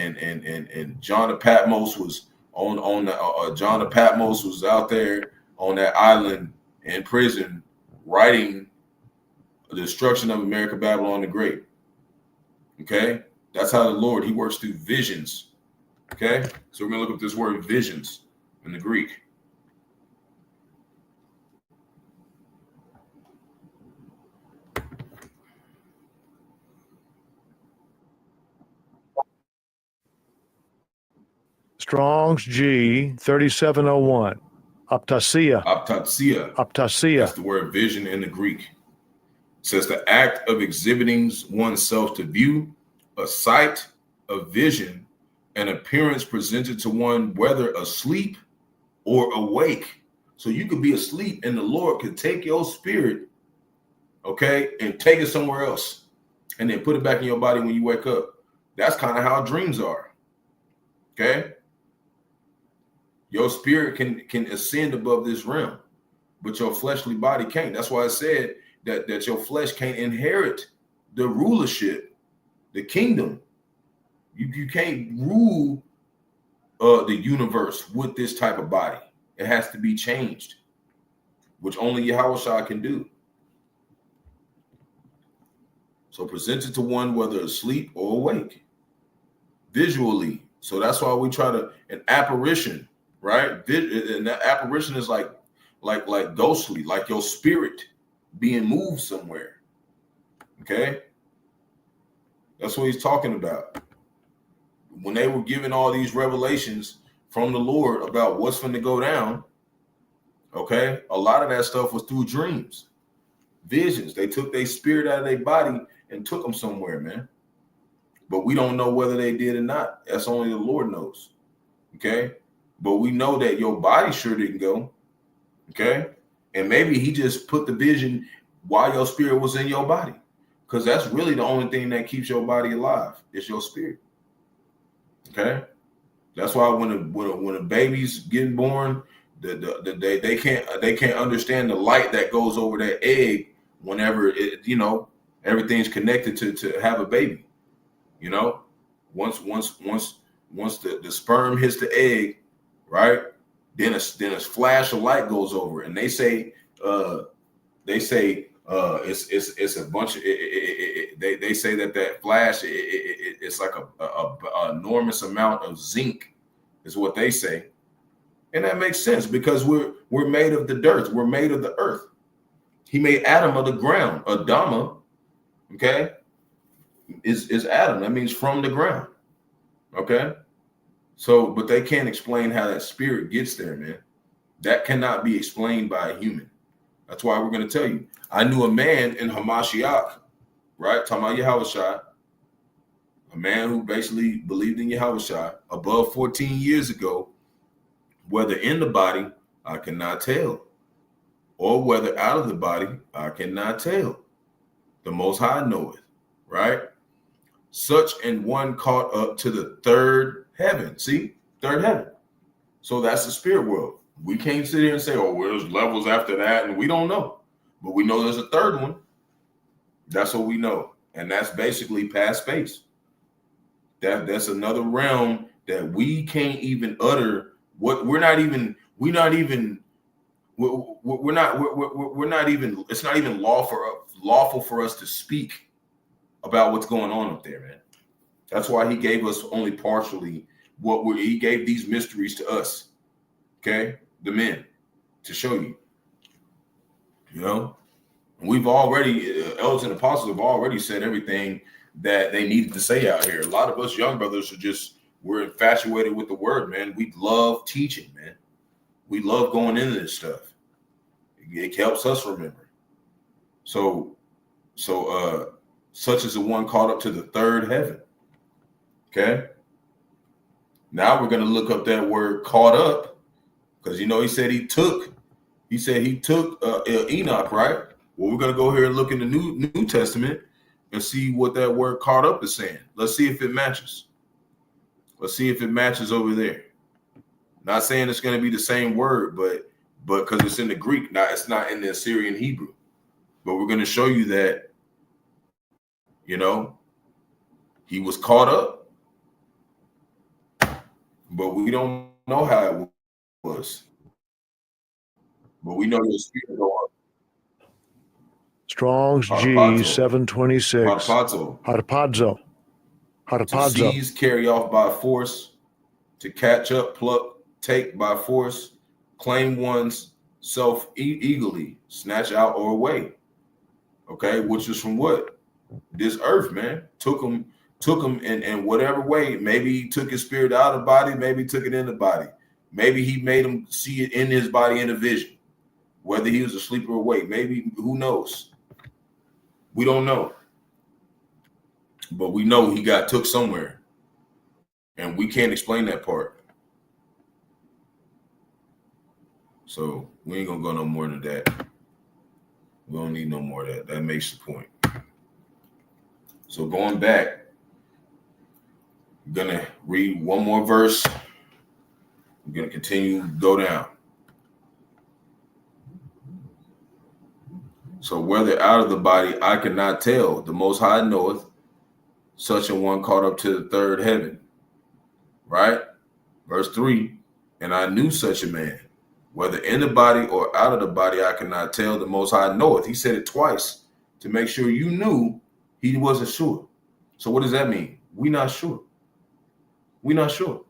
John of Patmos was John of Patmos was out there on that island in prison writing the destruction of America, Babylon the Great. Okay, that's how the Lord, he works through visions. Okay, so we're gonna look up this word visions in the Greek. Strong's G 3701. Aptasia. Aptasia. That's the word vision in the Greek. It says the act of exhibiting oneself to view, a sight, a vision, an appearance presented to one, whether asleep or awake. So you could be asleep and the Lord could take your spirit, okay, and take it somewhere else and then put it back in your body when you wake up. That's kind of how dreams are. Okay. Your spirit can ascend above this realm, but your fleshly body can't. That's why I said that your flesh can't inherit the rulership, the kingdom. You can't rule the universe with this type of body. It has to be changed, which only Yahushua can do. So present it to one whether asleep or awake, visually. So that's why we try to an apparition, right? And that apparition is like ghostly, like your spirit being moved somewhere. Okay, that's what he's talking about. When they were given all these revelations from the Lord about what's going to go down, okay, a lot of that stuff was through dreams, visions. They took their spirit out of their body and took them somewhere, man. But we don't know whether they did or not. That's only the Lord knows. Okay. But we know that your body sure didn't go. Okay. And maybe he just put the vision while your spirit was in your body. Because that's really the only thing that keeps your body alive is your spirit. Okay. That's why when a baby's getting born, they can't understand the light that goes over that egg whenever everything's connected to have a baby. Once the sperm hits the egg, right? Then a flash of light goes over, and they say it's a bunch of they say that flash it's like a enormous amount of zinc is what they say, and that makes sense because we're made of the dirt, we're made of the earth. He made Adam of the ground. Adama, okay, is Adam. That means from the ground. Okay. So, but they can't explain how that spirit gets there, man. That cannot be explained by a human. That's why we're going to tell you. I knew a man in Hamashiach, right? Talking about Yahushua, a man who basically believed in Yahushua above 14 years ago, whether in the body, I cannot tell. Or whether out of the body, I cannot tell. The Most High knoweth, right? Such an one caught up to the third heaven. See? Third heaven. So that's the spirit world. We can't sit here and say, oh, well, there's levels after that, and we don't know. But we know there's a third one. That's what we know. And that's basically past space. That's another realm that we can't even utter. It's not even lawful for us to speak about what's going on up there, man. That's why he gave us only partially he gave these mysteries to us, okay, the men, to show you. We've already elders and apostles have already said everything that they needed to say out here. A lot of us young brothers we're infatuated with the word, man. We love teaching, man. We love going into this stuff. It helps us remember. So such as the one caught up to the third heaven. Okay. Now we're going to look up that word caught up, because he said he took Enoch, right? Well, we're going to go here and look in the New Testament and see what that word caught up is saying. Let's see if it matches. Let's see if it matches over there. Not saying it's going to be the same word, but because it's in the Greek. Now it's not in the Assyrian Hebrew. But we're going to show you that, he was caught up. But we don't know how it was. But we know the spirit go up. Strong's G 726. Harpazo. To seize, carry off by force, to catch up, pluck, take by force, claim one's self eagerly, snatch out or away. Okay, which is from what? This earth, man. Took him in whatever way. Maybe he took his spirit out of the body, maybe he took it in the body. Maybe he made him see it in his body in a vision. Whether he was asleep or awake, maybe, who knows? We don't know. But we know he got took somewhere. And we can't explain that part. So we ain't gonna go no more than that. We don't need no more of that. That makes the point. So going back, I'm gonna read one more verse. I'm gonna continue to go down. So whether out of the body I cannot tell, the Most High knoweth, such a one caught up to the third heaven. Right? Verse 3, and I knew such a man, whether in the body or out of the body, I cannot tell. The Most High knoweth. He said it twice to make sure you knew he wasn't sure. So what does that mean? We not sure. We not sure.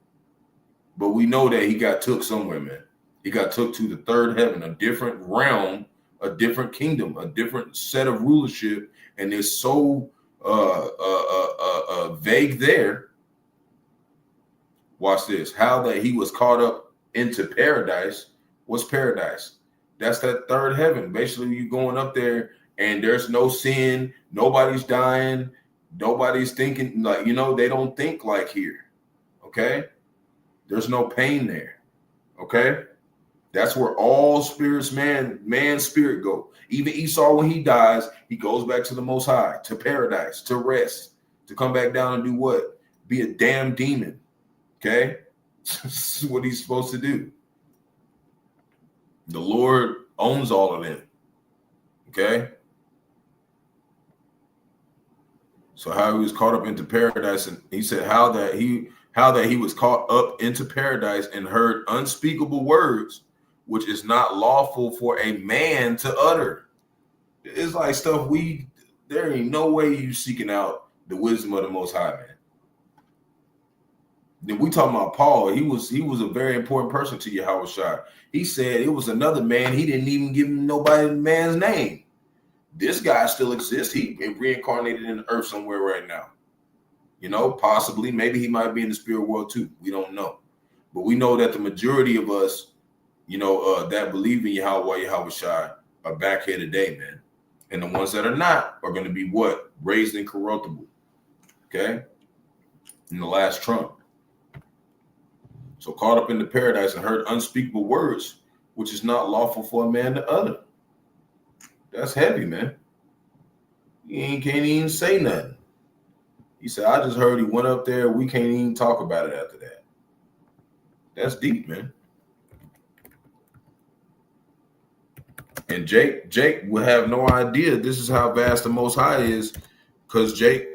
But we know that he got took somewhere, man. He got took to the third heaven, a different realm, a different kingdom, a different set of rulership, and it's so vague there. Watch this. How that he was caught up into paradise. What's paradise? That's that third heaven. Basically, you going up there and there's no sin. Nobody's dying. Nobody's thinking like, they don't think like here. Okay. There's no pain there. Okay. That's where all spirits, man's spirit go. Even Esau, when he dies, he goes back to the Most High, to paradise, to rest, to come back down and do what? Be a damn demon. Okay. This is what he's supposed to do. The Lord owns all of them. Okay. So how he was caught up into paradise, and he said how that he was caught up into paradise and heard unspeakable words, which is not lawful for a man to utter. It's like stuff there ain't no way you seeking out the wisdom of the Most High, man. Then we talking about Paul. He was a very important person to Yahweh Shai. He said it was another man. He didn't even give nobody the man's name. This guy still exists. He reincarnated in the earth somewhere right now. Possibly, maybe he might be in the spirit world too. We don't know. But we know that the majority of us, that believe in Yahweh Shai are back here today, man. And the ones that are not are going to be what? Raised incorruptible. Okay? In the last trump. So caught up into paradise and heard unspeakable words, which is not lawful for a man to utter. That's heavy, man. He can't even say nothing. He said, I just heard he went up there. We can't even talk about it after that. That's deep, man. And Jake will have no idea this is how vast the Most High is, because Jake,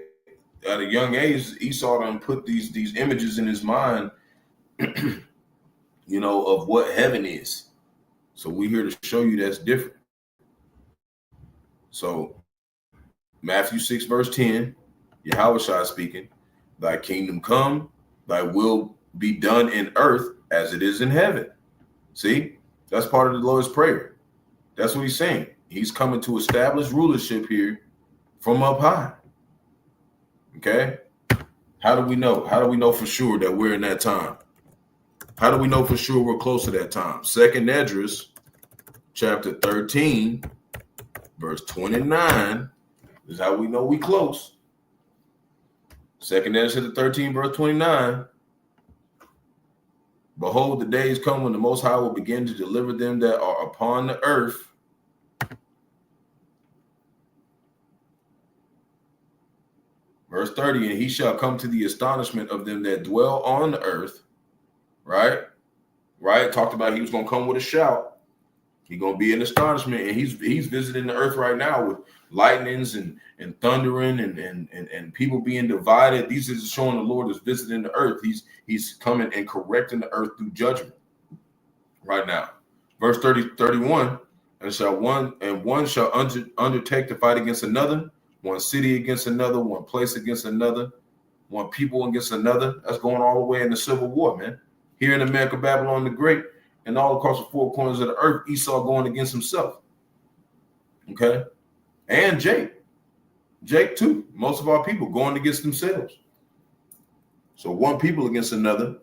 at a young age, Esau done put these images in his mind, of what heaven is. So we're here to show you that's different. So Matthew 6, verse 10, Yahweh Shai speaking, thy kingdom come, thy will be done in earth as it is in heaven. See, that's part of the Lord's Prayer. That's what he's saying. He's coming to establish rulership here from up high. Okay. How do we know? How do we know for sure that we're in that time? How do we know for sure we're close to that time? 2nd Esdras, chapter 13, verse 29 is how we know we close. 2nd Esdras 13, verse 29. Behold, the days come when the Most High will begin to deliver them that are upon the earth. Verse 30, and he shall come to the astonishment of them that dwell on the earth. Right? Talked about he was going to come with a shout. He's going to be in astonishment, and he's visiting the earth right now with lightnings and thundering and people being divided. These is showing the Lord is visiting the earth. He's coming and correcting the earth through judgment right now. Verse 31, and one shall undertake to fight against another, one city against another, one place against another, one people against another. That's going all the way in the Civil War, man. Here in America, Babylon the Great, and all across the four corners of the earth, Esau going against himself. Okay? And Jake too. Most of our people going against themselves. So one people against another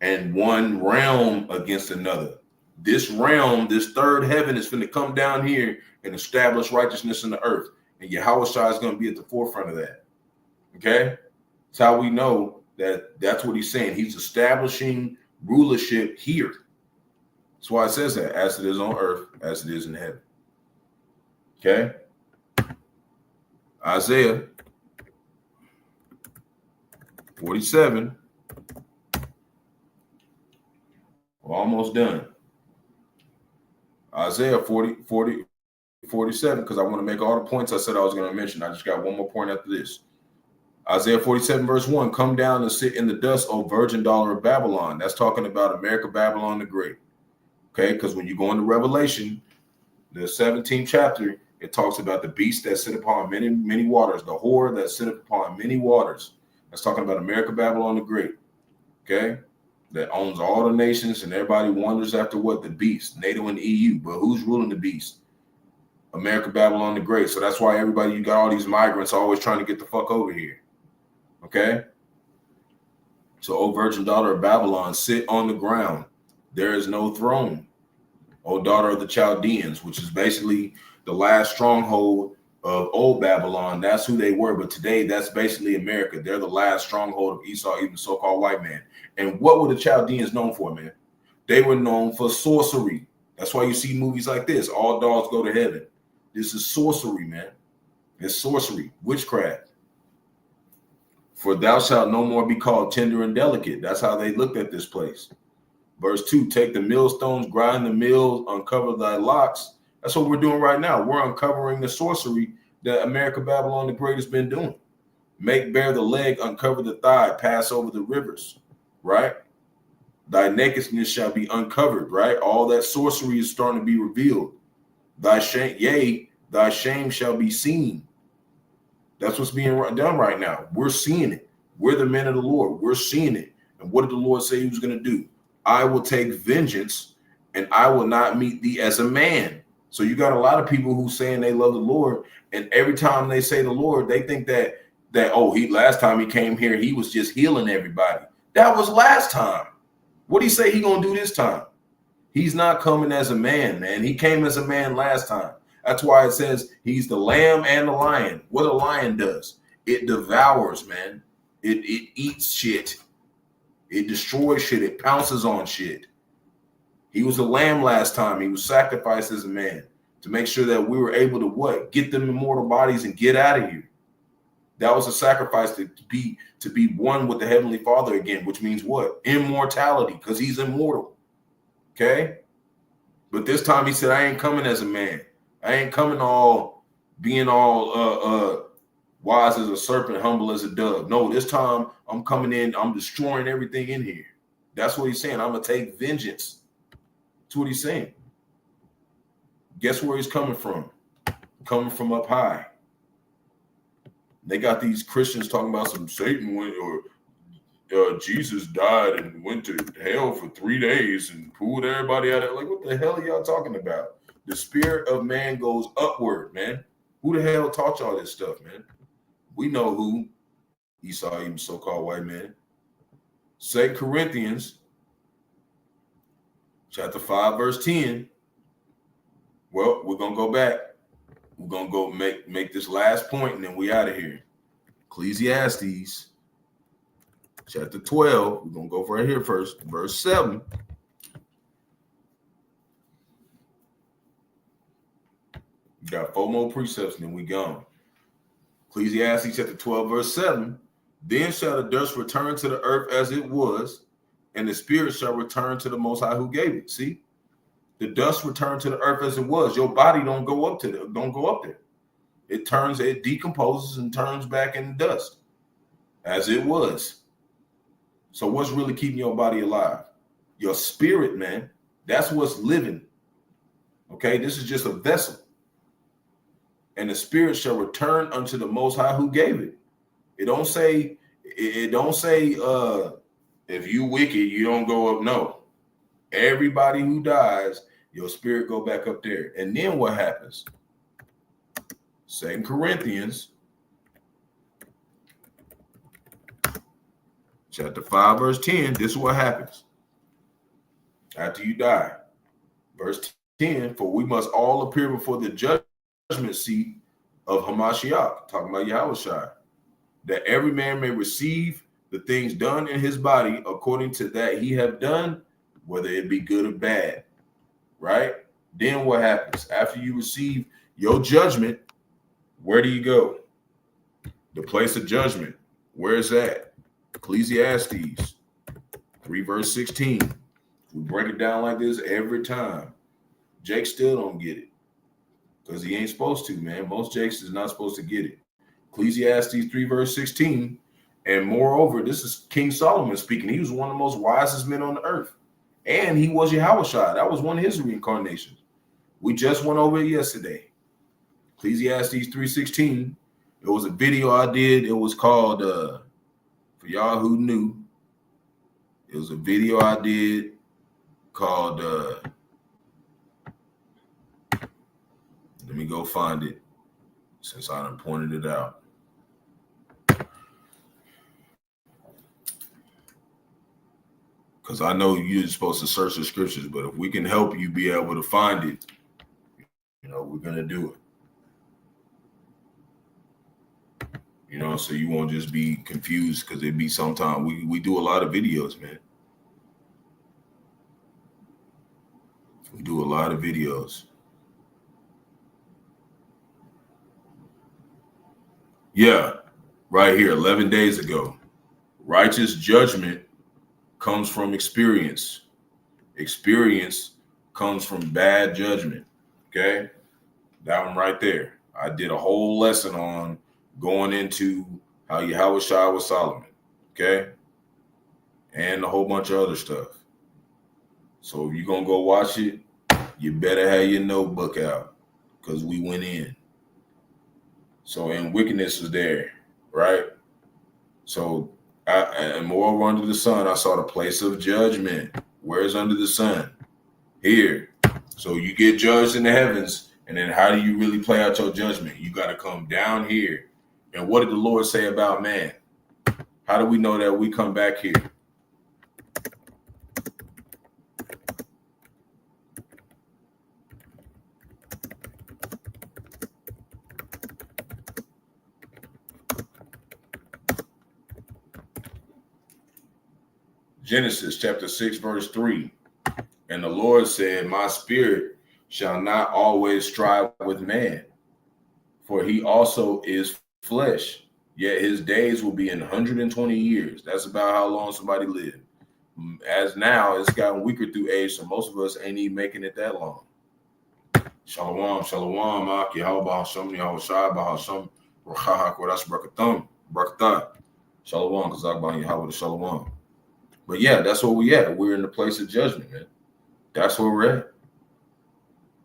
and one realm against another. This realm, this third heaven is going to come down here and establish righteousness in the earth. And Yahweh Shai is going to be at the forefront of that. Okay? That's how we know that's what he's saying. He's establishing rulership here. That's why it says that, as it is on earth, as it is in heaven. Okay? Isaiah 47. We're almost done. Isaiah 47, because I want to make all the points I said I was going to mention. I just got one more point after this. Isaiah 47 verse 1, come down and sit in the dust, O virgin daughter of Babylon. That's talking about America, Babylon the Great. Okay, because when you go into Revelation, the 17th chapter, it talks about the beast that sit upon many, many waters, the whore that sit upon many waters. That's talking about America, Babylon the Great. Okay, that owns all the nations, and everybody wonders after what? The beast, NATO and EU. But who's ruling the beast? America, Babylon the Great. So that's why everybody, you got all these migrants always trying to get the fuck over here. Okay. So, O virgin daughter of Babylon, sit on the ground. There is no throne. O daughter of the Chaldeans, which is basically the last stronghold of old Babylon. That's who they were. But today, that's basically America. They're the last stronghold of Esau, even so-called white man. And what were the Chaldeans known for, man? They were known for sorcery. That's why you see movies like this. All dogs go to heaven. This is sorcery, man. It's sorcery, witchcraft. For thou shalt no more be called tender and delicate. That's how they looked at this place. Verse 2, take the millstones, grind the mills, uncover thy locks. That's what we're doing right now. We're uncovering the sorcery that America, Babylon the Great has been doing. Make bare the leg, uncover the thigh, pass over the rivers, right? Thy nakedness shall be uncovered, right? All that sorcery is starting to be revealed. Thy shame, yea, thy shame shall be seen. That's what's being done right now. We're seeing it. We're the men of the Lord. We're seeing it. And what did the Lord say he was going to do? I will take vengeance and I will not meet thee as a man. So you got a lot of people who saying they love the Lord. And every time they say the Lord, they think that last time he came here, he was just healing everybody. That was last time. What did he say he going to do this time? He's not coming as a man, man. He came as a man last time. That's why it says he's the lamb and the lion. What a lion does, it devours, man. It eats shit. It destroys shit. It pounces on shit. He was a lamb last time. He was sacrificed as a man to make sure that we were able to what? Get them immortal bodies and get out of here. That was a sacrifice to be one with the Heavenly Father again, which means what? Immortality, because he's immortal. Okay? But this time he said, I ain't coming as a man. I ain't coming being all wise as a serpent, humble as a dove. No, this time I'm coming in, I'm destroying everything in here. That's what he's saying. I'm going to take vengeance. That's what he's saying. Guess where he's coming from? Coming from up high. They got these Christians talking about some Satan went or Jesus died and went to hell for 3 days and pulled everybody out of it. Like, what the hell are y'all talking about? The spirit of man goes upward, man. Who the hell taught y'all this stuff, man? We know who. Esau, even so-called white man. 2 Corinthians chapter 5, verse 10. Well, we're going to go back. We're going to go make this last point, and then we out of here. Ecclesiastes chapter 12. We're going to go right here first. Verse 7. We got 4 more precepts, and then we gone. Ecclesiastes chapter 12, verse 7. Then shall the dust return to the earth as it was, and the spirit shall return to the Most High who gave it. See? The dust returned to the earth as it was. Your body don't go up there. It decomposes and turns back into dust as it was. So what's really keeping your body alive? Your spirit, man. That's what's living. Okay, this is just a vessel. And the spirit shall return unto the Most High who gave it. It don't say if you wicked, you don't go up. No. Everybody who dies, your spirit go back up there. And then what happens? 2 Corinthians chapter 5, verse 10. This is what happens after you die. Verse 10, for we must all appear before the judgment seat of Hamashiach, talking about Yahushua, that every man may receive the things done in his body according to that he have done, whether it be good or bad, right? Then what happens? After you receive your judgment, where do you go? The place of judgment. Where is that? Ecclesiastes 3, verse 16. We break it down like this every time. Jake still don't get it because he ain't supposed to, man. Most Jakes is not supposed to get it. Ecclesiastes 3 verse 16. And moreover, this is King Solomon speaking. He was one of the most wisest men on the earth. And he was Yahushua. That was one of his reincarnations. We just went over it yesterday. Ecclesiastes 3:16. It was a video I did. It was called, for y'all who knew, it was a video I did called, let me go find it since I done pointed it out. Because I know you're supposed to search the scriptures, but if we can help you be able to find it, you know, we're going to do it. You know, so you won't just be confused, because it be sometimes we do a lot of videos, man. We do a lot of videos. Yeah, right here, 11 days ago. Righteous judgment comes from experience. Experience comes from bad judgment. Okay? That one right there. I did a whole lesson on going into how Yahushua was Solomon. Okay? And a whole bunch of other stuff. So if you're going to go watch it, you better have your notebook out, because we went in. So, and wickedness was there, right? So, and moreover under the sun, I saw the place of judgment. Where's under the sun? Here. So you get judged in the heavens, and then how do you really play out your judgment? You got to come down here. And what did the Lord say about man? How do we know that we come back here? Genesis chapter 6, verse 3. And the Lord said, my spirit shall not always strive with man, for he also is flesh, yet his days will be 120 years. That's about how long somebody lived. As now, it's gotten weaker through age, so most of us ain't even making it that long. Shalom, shalom, Aki, Halba, Hashem, Yahushua, Hashem, Rahah, Kodash, Brakatham, Brakatah. Shalom, Kazakban, Yahweh, Shalom. But yeah, that's where we at. We're in the place of judgment, man. That's where we're at.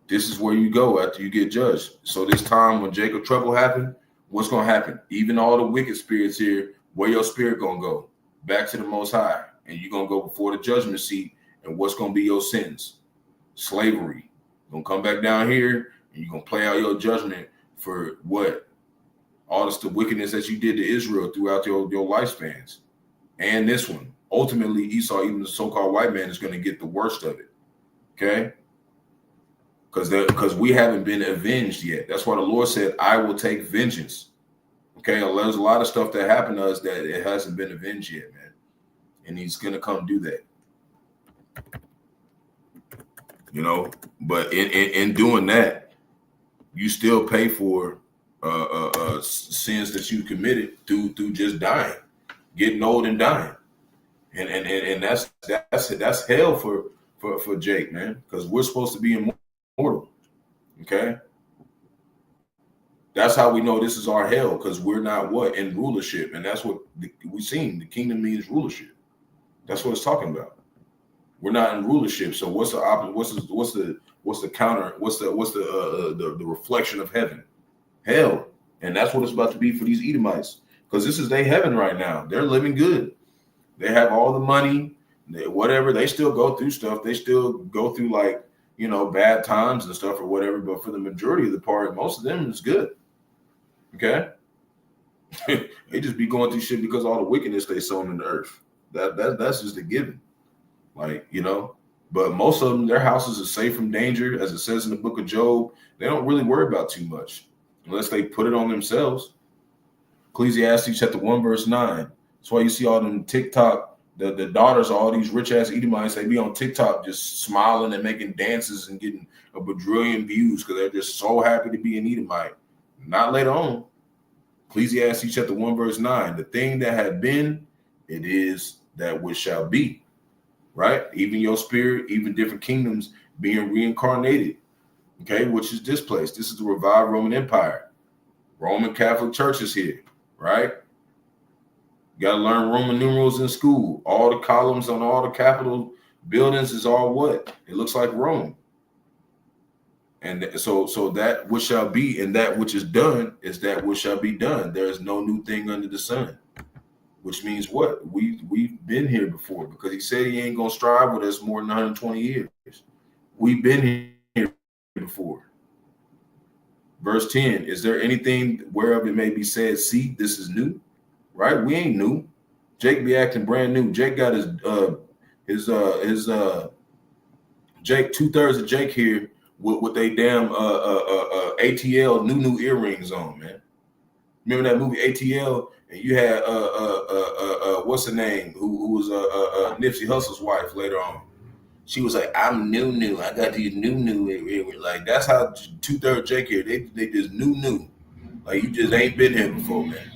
This is where you go after you get judged. So this time when Jacob trouble happened, what's going to happen? Even all the wicked spirits here, where your spirit going to go? Back to the Most High. And you're going to go before the judgment seat. And what's going to be your sins? Slavery. You're going to come back down here and you're going to play out your judgment for what? All the wickedness that you did to Israel throughout your lifespans. And this one. Ultimately, Esau, even the so-called white man, is going to get the worst of it. Okay? Because we haven't been avenged yet. That's why the Lord said, I will take vengeance. Okay? There's a lot of stuff that happened to us that it hasn't been avenged yet, man. And he's going to come do that. You know? But in doing that, you still pay for sins that you committed through just dying. Getting old and dying. And that's hell for Jake, man, because we're supposed to be immortal. Okay, that's how we know this is our hell, because we're not in rulership, and that's what we've seen. The kingdom means rulership. That's what it's talking about. We're not in rulership. So what's the opposite? What's the counter? What's the reflection of heaven? Hell, and that's what it's about to be for these Edomites, because this is their heaven right now. They're living good. They have all the money, whatever. They still go through stuff. They still go through, like, you know, bad times and stuff or whatever. But for the majority of the part, most of them is good. Okay? They just be going through shit because all the wickedness they sown in the earth. That's just a given. Like, you know. But most of them, their houses are safe from danger. As it says in the book of Job, they don't really worry about too much unless they put it on themselves. Ecclesiastes chapter 1, verse 9. That's why you see all them TikTok, the daughters of all these rich ass Edomites, they be on TikTok just smiling and making dances and getting a bajillion views because they're just so happy to be an Edomite. Not later on. Ecclesiastes chapter 1, verse 9. The thing that had been, it is that which shall be. Right? Even your spirit, even different kingdoms being reincarnated. Okay, which is this place. This is the revived Roman Empire. Roman Catholic Church is here, right? You got to learn Roman numerals in school. All the columns on all the Capitol buildings is all what? It looks like Rome. And so that which shall be and that which is done is that which shall be done. There is no new thing under the sun. Which means what? We've been here before, because he said he ain't going to strive with us more than 120 years. We've been here before. Verse 10, is there anything whereof it may be said, see, this is new? Right? We ain't new. Jake be acting brand new. Jake got his Jake, 2/3 of Jake here with they damn ATL new earrings on, man. Remember that movie ATL? And you had what's her name? Who was Nipsey Hussle's wife later on. She was like, I'm new. I got these new. Like, that's how 2/3 Jake here. They just new. Like, you just ain't been here before, man.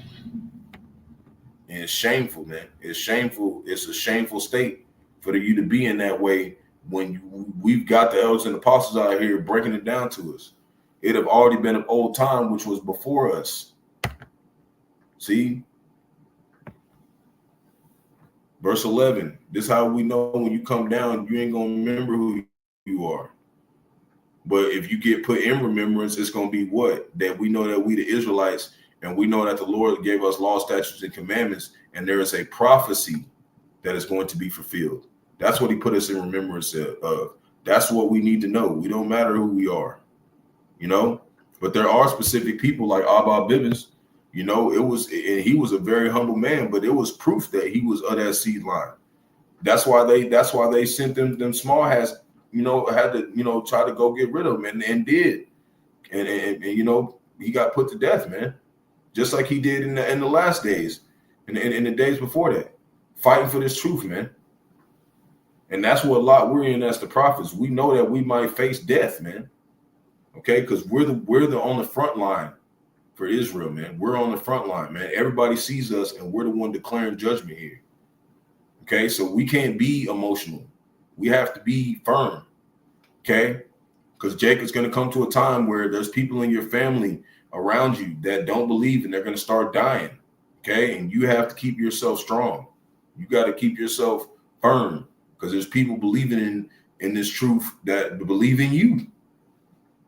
And it's shameful, man. It's shameful. It's a shameful state for you to be in that way when we've got the elders and apostles out here breaking it down to us. It have already been an old time, which was before us. See? Verse 11. This is how we know when you come down, you ain't going to remember who you are. But if you get put in remembrance, it's going to be what? That we know that we the Israelites, and we know that the Lord gave us law, statutes, and commandments, and there is a prophecy that is going to be fulfilled. That's what he put us in remembrance of. That's what we need to know. We don't matter who we are, you know. But there are specific people like Abba Bibbins. You know, and he was a very humble man, but it was proof that he was of that seed line. That's why they sent them small hats, you know, had to, you know, try to go get rid of him and did. And you know, he got put to death, man. Just like he did in the last days and in the days before that, fighting for this truth, man. And that's what a lot we're in as the prophets. We know that we might face death, man. Okay, because we're on the front line for Israel, man. We're on the front line, man. Everybody sees us, and we're the one declaring judgment here. Okay, so we can't be emotional. We have to be firm. Okay, because Jacob's going to come to a time where there's people in your family around you that don't believe, and they're going to start dying. Okay, and you have to keep yourself strong. You got to keep yourself firm, because there's people believing in this truth that believe in you,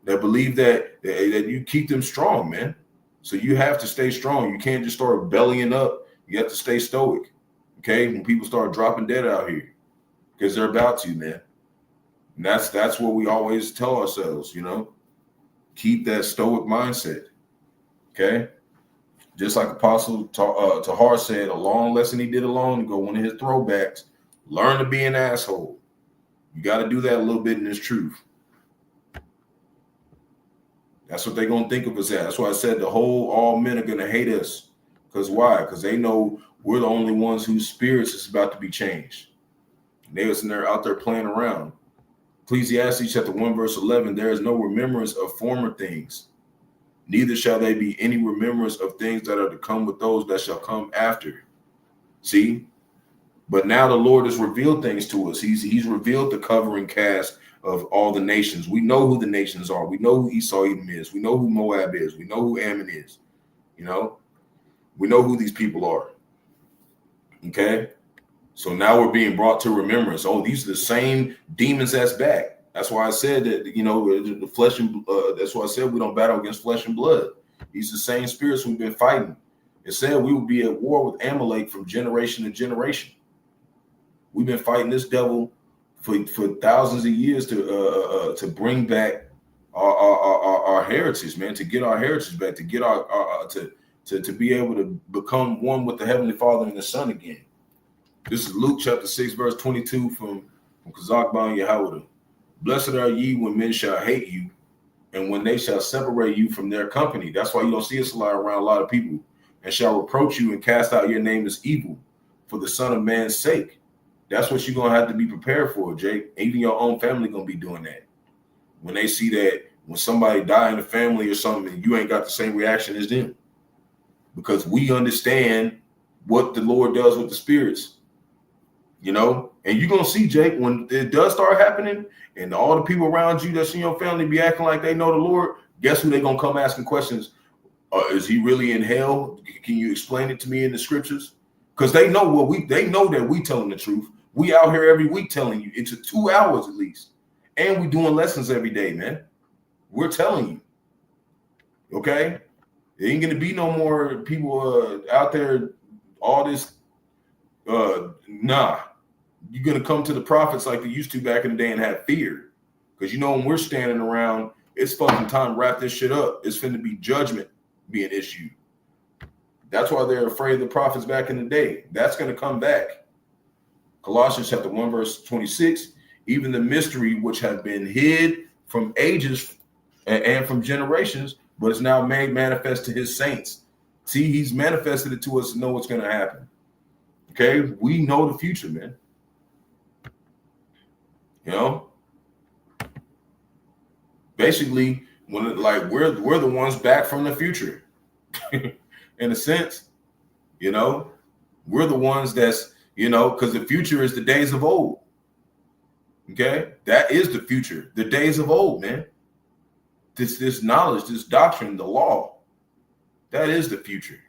that believe that you keep them strong, man. So you have to stay strong. You can't just start bellying up. You have to stay stoic. Okay, when people start dropping dead out here, because they're about to, man. And that's what we always tell ourselves, you know. Keep that stoic mindset. Okay, just like Apostle Tahar said, a long lesson he did a long ago, one of his throwbacks. Learn to be an asshole. You got to do that a little bit in this truth. That's what they're going to think of us as. That's why I said all men are going to hate us. Because why? Because they know we're the only ones whose spirits is about to be changed. And they was in there out there playing around. Ecclesiastes chapter 1, verse 11, there is no remembrance of former things. Neither shall there be any remembrance of things that are to come with those that shall come after. See? But now the Lord has revealed things to us. He's revealed the covering cast of all the nations. We know who the nations are. We know who Esau Edom is. We know who Moab is. We know who Ammon is. You know, we know who these people are. Okay. So now we're being brought to remembrance. Oh, these are the same demons that's back. That's why I said that, you know, the flesh and that's why I said we don't battle against flesh and blood. These are the same spirits we've been fighting. It said we would be at war with Amalek from generation to generation. We've been fighting this devil for thousands of years to bring back our heritage, man, to get our heritage back, to get to be able to become one with the Heavenly Father and the Son again. This is Luke chapter 6, verse 22 from Kazakh Ban Yahweh. Blessed are ye when men shall hate you, and when they shall separate you from their company. That's why you don't see us around a lot of people, and shall reproach you and cast out your name as evil for the Son of Man's sake. That's what you're going to have to be prepared for, Jake. Even your own family going to be doing that. When they see that when somebody die in the family or something, you ain't got the same reaction as them. Because we understand what the Lord does with the spirits, you know. And you're going to see, Jake, when it does start happening and all the people around you that's in your family be acting like they know the Lord, guess who they're going to come asking questions Is he really in hell? Can you explain it to me in the scriptures? Because they know they know that we telling the truth. We out here every week telling you. It's 2 hours at least. And we doing lessons every day, man. We're telling you. Okay? There ain't gonna be no more people out there, all this. Nah. You're gonna come to the prophets like they used to back in the day and have fear. Because you know when we're standing around, it's fucking time to wrap this shit up. It's finna be judgment being issued. That's why they're afraid of the prophets back in the day. That's gonna come back. Colossians chapter 1, verse 26. Even the mystery which have been hid from ages and from generations, but it's now made manifest to his saints. See, he's manifested it to us to know what's going to happen. Okay, we know the future, man. You know, basically, when we're the ones back from the future, in a sense. You know, we're the ones that's because the future is the days of old. Okay, that is the future, the days of old, man. This knowledge, this doctrine, the law, that is the future.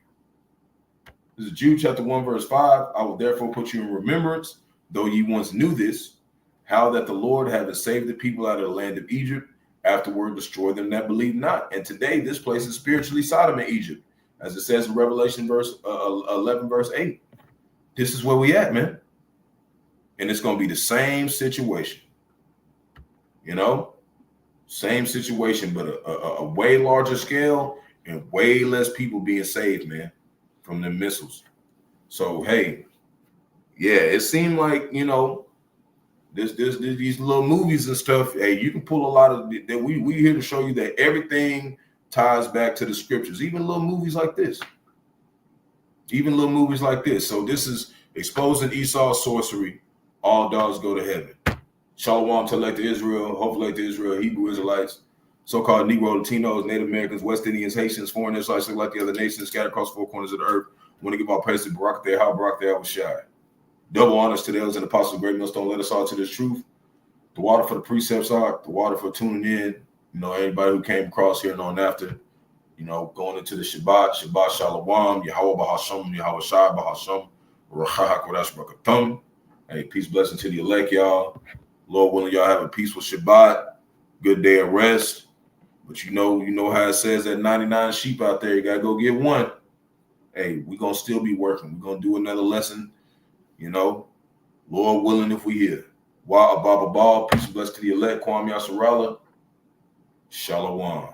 This is Jude chapter 1, verse 5. I will therefore put you in remembrance, though ye once knew this, how that the Lord having saved the people out of the land of Egypt, afterward destroyed them that believe not. And today this place is spiritually Sodom and Egypt, as it says in Revelation verse 11, verse 8. This is where we at, man. And it's going to be the same situation, same situation, but a way larger scale and way less people being saved, man, from the missiles. So, hey, yeah, it seemed like, these little movies and stuff. Hey, you can pull a lot of that. We here to show you that everything ties back to the scriptures, even little movies like this. So this is exposing Esau's sorcery. All dogs go to heaven. Shalom to elect Israel, hopefully elect Israel, Hebrew Israelites, so-called Negro, Latinos, Native Americans, West Indians, Haitians, foreign Israelites, like the other nations scattered across 4 corners of the earth. I want to give our praise to Barak was shy. Double honors to those and apostles of great millstone led us all to this truth. The water for the precepts are, the water for tuning in. Anybody who came across here and on after, going into the Shabbat Shalom, Yahweh Bahasham, Yahweh Shai Bahasham, Rachah Kodash Brakatum. Hey, peace, blessing to the elect, y'all. Lord willing, y'all have a peaceful Shabbat, good day of rest. But you know how it says that 99 sheep out there, you gotta go get one. Hey, we're gonna still be working. We're gonna do another lesson, Lord willing, if we here. Wa Ababa Ball, peace and blessing to the elect, Kwame Yasarala. Shalom.